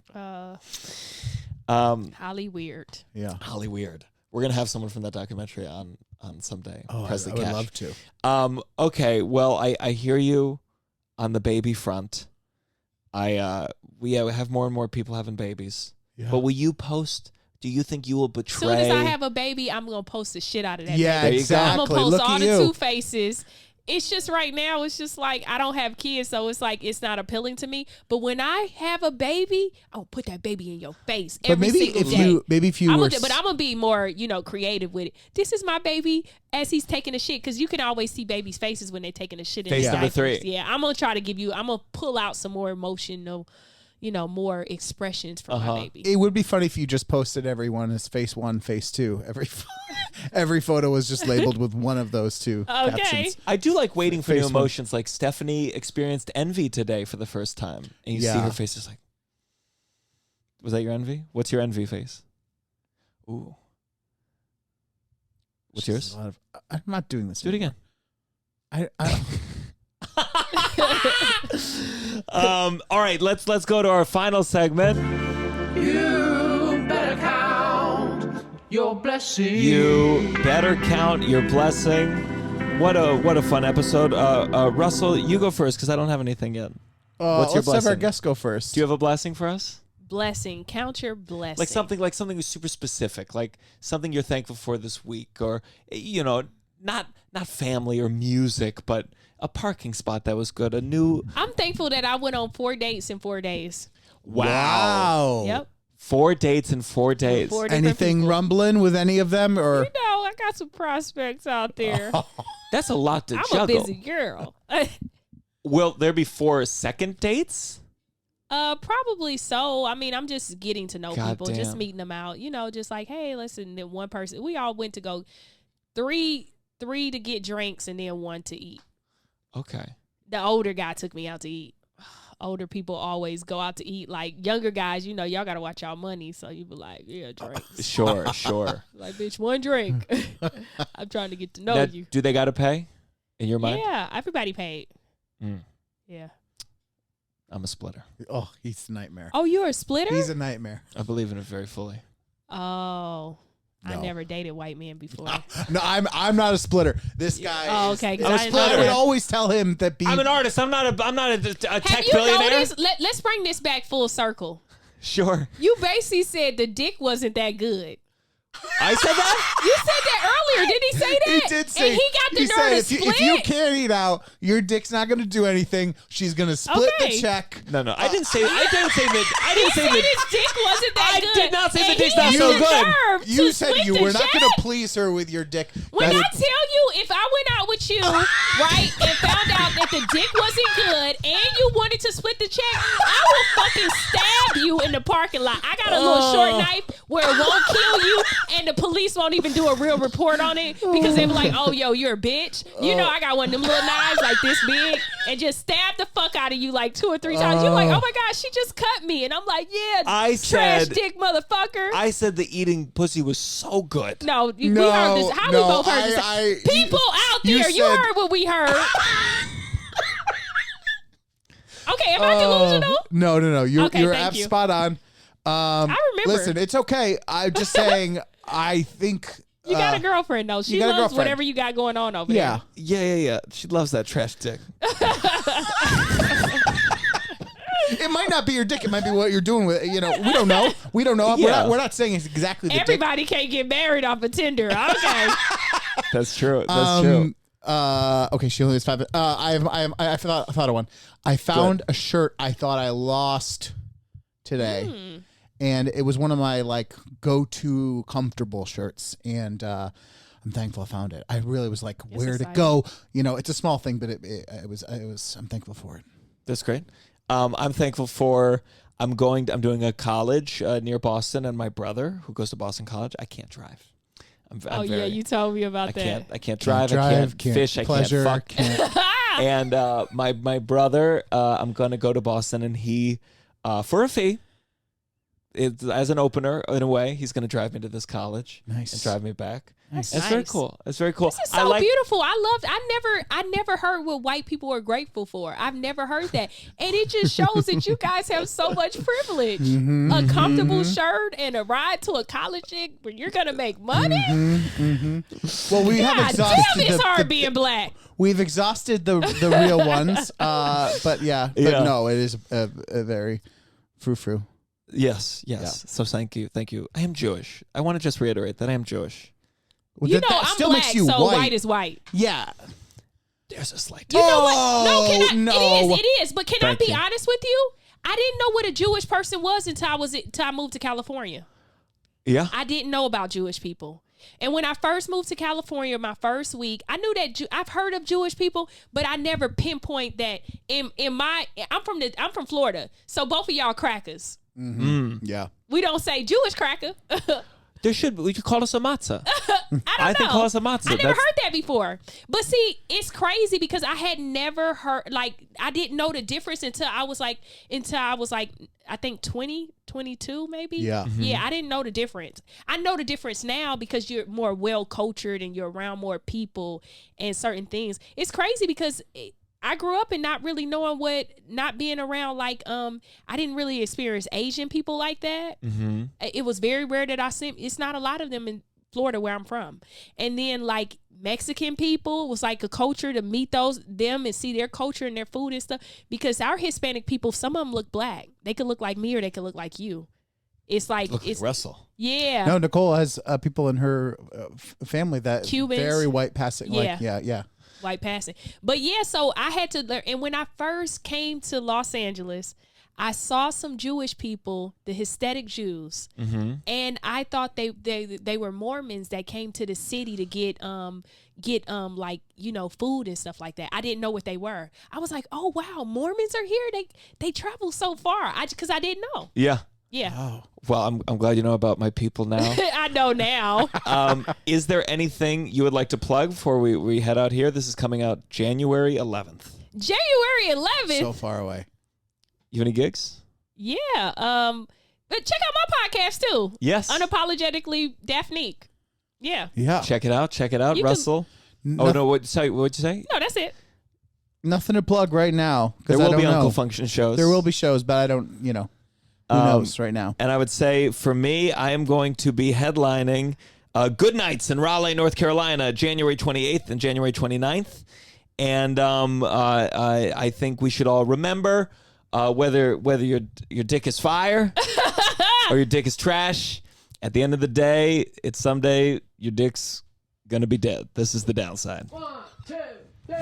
Holly weird. Yeah. Holly weird. We're gonna have someone from that documentary on someday. Oh, I Presley would Cash. love to. Okay. Well, I hear you on the baby front. We have more and more people having babies. Yeah. But will you post? Do you think you will betray? As soon as I have a baby, I'm gonna post the shit out of that. Yeah, baby. exactly. I'm gonna post Look all at the you. two faces. It's just right now, it's just like I don't have kids, so it's like it's not appealing to me. But when I have a baby, I'll put that baby in your face But every maybe single if day. you were, But I'm gonna be more, creative with it. This is my baby as he's taking a shit, because you can always see babies' faces when they're taking a shit. Face in number diapers. 3. Yeah, I'm gonna try to I'm gonna pull out some more emotional, more expressions from my baby. it would be funny if you just posted everyone as face 1, face 2. Every photo was just labeled with one of those two Okay. captions. I do like waiting for new Face one. emotions. Like Stephanie experienced envy today for the first time, and you see Yeah. her face just like. Was that your envy? What's your envy face? Ooh. What's yours? I'm not doing this. Do it again. All right, let's go to our final segment. You better count your blessings. You better count your blessing. What a fun episode. Russell, you go first because I don't have anything yet. What's your let's have our blessing? guest go first. Do you have a blessing for us? Blessing. Count your blessing. Like something super specific, like something you're thankful for this week, or not family or music, but a parking spot that was good. I'm thankful that I went on 4 dates in 4 days. Wow. Yep. 4 dates in 4 days. 4 different Anything people. rumbling with any of them, or I got some prospects out there. That's a lot to I'm juggle. a busy girl. Will there be 4 second dates? Probably so. I mean, I'm just getting to know people, just Goddamn. meeting them out. Just like, hey, listen, then one person. We all went to go three to get drinks and then 1 to eat. Okay. The older guy took me out to eat. Older people always go out to eat. Like younger guys, y'all got to watch y'all money. So you be like, yeah, drinks. Sure. Like, bitch, 1 drink. I'm trying to get to know Now, you. do they got to pay in your mind? Yeah, everybody paid. Mm, Yeah. I'm a splitter. oh, he's a nightmare. Oh, you're a splitter? He's a nightmare. I believe in it very fully. Oh. I No. never dated white men before. No, I'm not a splitter. This guy. Oh, is- okay, 'cause I'm a I didn't know splitter. I would that. always tell him that I'm an artist. I'm not a Have tech you billionaire. noticed? Let's bring this back full circle. Sure. You basically said the dick wasn't that good. I said that? You said that earlier. Did he say He that? did say. And he got the he nerve said to if split. if you can't eat out, your dick's not going to do anything. She's going to split Okay. the check. No, I didn't say. I didn't say that. I he didn't say said that. his dick wasn't that I good. did not say the And dick's he not had so the good. nerve You to said split you the were not going check. to please her with your dick. When I That's- tell you, if I went out with you, right, and found out that the dick wasn't good and you wanted to split the check, I will fucking stab you in the parking lot. I got a little short knife where it won't kill you and the police won't even do a real report on it because they be like, oh, yo, you're a bitch. I got one of them little knives like this big and just stab the fuck out of you like 2 or 3 times. You're like, oh my gosh, she just cut me. And I'm like, yeah, I trash said- dick motherfucker. I said the eating pussy was so good. No, we heard this. How we both heard this? People out you there, you said- heard what we heard. Okay, am I delusional? No. You're Okay, thank abs you. spot on. I remember. Listen, it's okay. I'm just saying. I think You got a girlfriend though. She got a loves girlfriend. whatever you got going on over Yeah. Yeah. She loves that trash dick. It might not be your dick. It might be what you're doing with it. We don't know. Yeah. We're not saying it's exactly the there. Everybody can't get married off of Tinder. Okay. That's true. dick. That's true. Okay, she only has 5. I thought of one. I found a shirt I thought I lost today. And it was one of my go-to comfortable shirts, and I'm thankful I found it. I really was like, where to exciting. go? It's a small thing, but it was. I'm thankful for it. That's great. I'm thankful for. I'm doing a college near Boston, and my brother, who goes to Boston College, I can't drive. I'm Yeah, you told me about that. I can't drive. I can't fish. pleasure, I can't fuck. And my brother, I'm gonna go to Boston, and he, for a fee, as an opener, in a way, he's going to drive me to this college Nice. and drive me back. That's It's very nice. cool. It's very cool. This is so beautiful. I never heard what white people are grateful for. I've never heard that. And it just shows that you guys have so much privilege. A comfortable shirt and a ride to a college where you're going to make money? Well, we have God exhausted damn, it's hard being black. We've exhausted the real ones. But yeah. But Yeah. no, it is a very frou-frou. Yes. So thank you. I am Jewish. I want to just reiterate that I am Jewish. Well, You know, that I'm still black, makes you so white. white is white. Yeah. There's a slight You know what? No, can I? no. It is. But can Thank I be you. honest with you? I didn't know what a Jewish person was until I moved to California. Yeah. I didn't know about Jewish people. And when I first moved to California, my first week, I knew that I've heard of Jewish people, but I never pinpoint that I'm from Florida, so both of y'all crackers. Yeah. We don't say Jewish cracker. We could call us a matzah. I think call us a matzah. I never heard that before. But see, it's crazy because I had never heard, like, I didn't know the difference until I was like, I think 20, 22 maybe. Yeah. Yeah, I didn't know the difference. I know the difference now because you're more well cultured and you're around more people and certain things. It's crazy because I grew up and not really knowing not being around, like, I didn't really experience Asian people like that. It was very rare that I see, it's not a lot of them in Florida where I'm from. And then like Mexican people was like a culture to meet them and see their culture and their food and stuff, because our Hispanic people, some of them look black. They could look like me or they could look like you. It's like, it's Russell. Yeah. No, Nicole has people in her family that Cubans. very white passing. Yeah. Like, yeah. White passing. But yeah, so I had to learn. And when I first came to Los Angeles, I saw some Jewish people, the Hasidic Jews, and I thought they were Mormons that came to the city to get like, you know, food and stuff like that. I didn't know what they were. I was like, oh wow, Mormons are here. They travel so far. Because I didn't know. Yeah. Yeah. Oh. Well, I'm glad you know about my people now. I know now. Is there anything you would like to plug before we head out here? This is coming out January 11th. January 11th. So far away. You have any gigs? Yeah. But check out my podcast too. Yes. Unapologetically Daphnique. Yeah. Yeah. Check it out. You can- Russell. Oh, no. What'd you say? No, that's it. Nothing to plug right now. There I will don't be know. Uncle Function shows. There will be shows, but I don't, who knows right now. And I would say for me, I am going to be headlining Good Nights in Raleigh, North Carolina, January 28th and January 29th. And I think we should all remember whether your dick is fire or your dick is trash. At the end of the day, it's someday your dick's going to be dead. This is the downside. 1, 2, 3.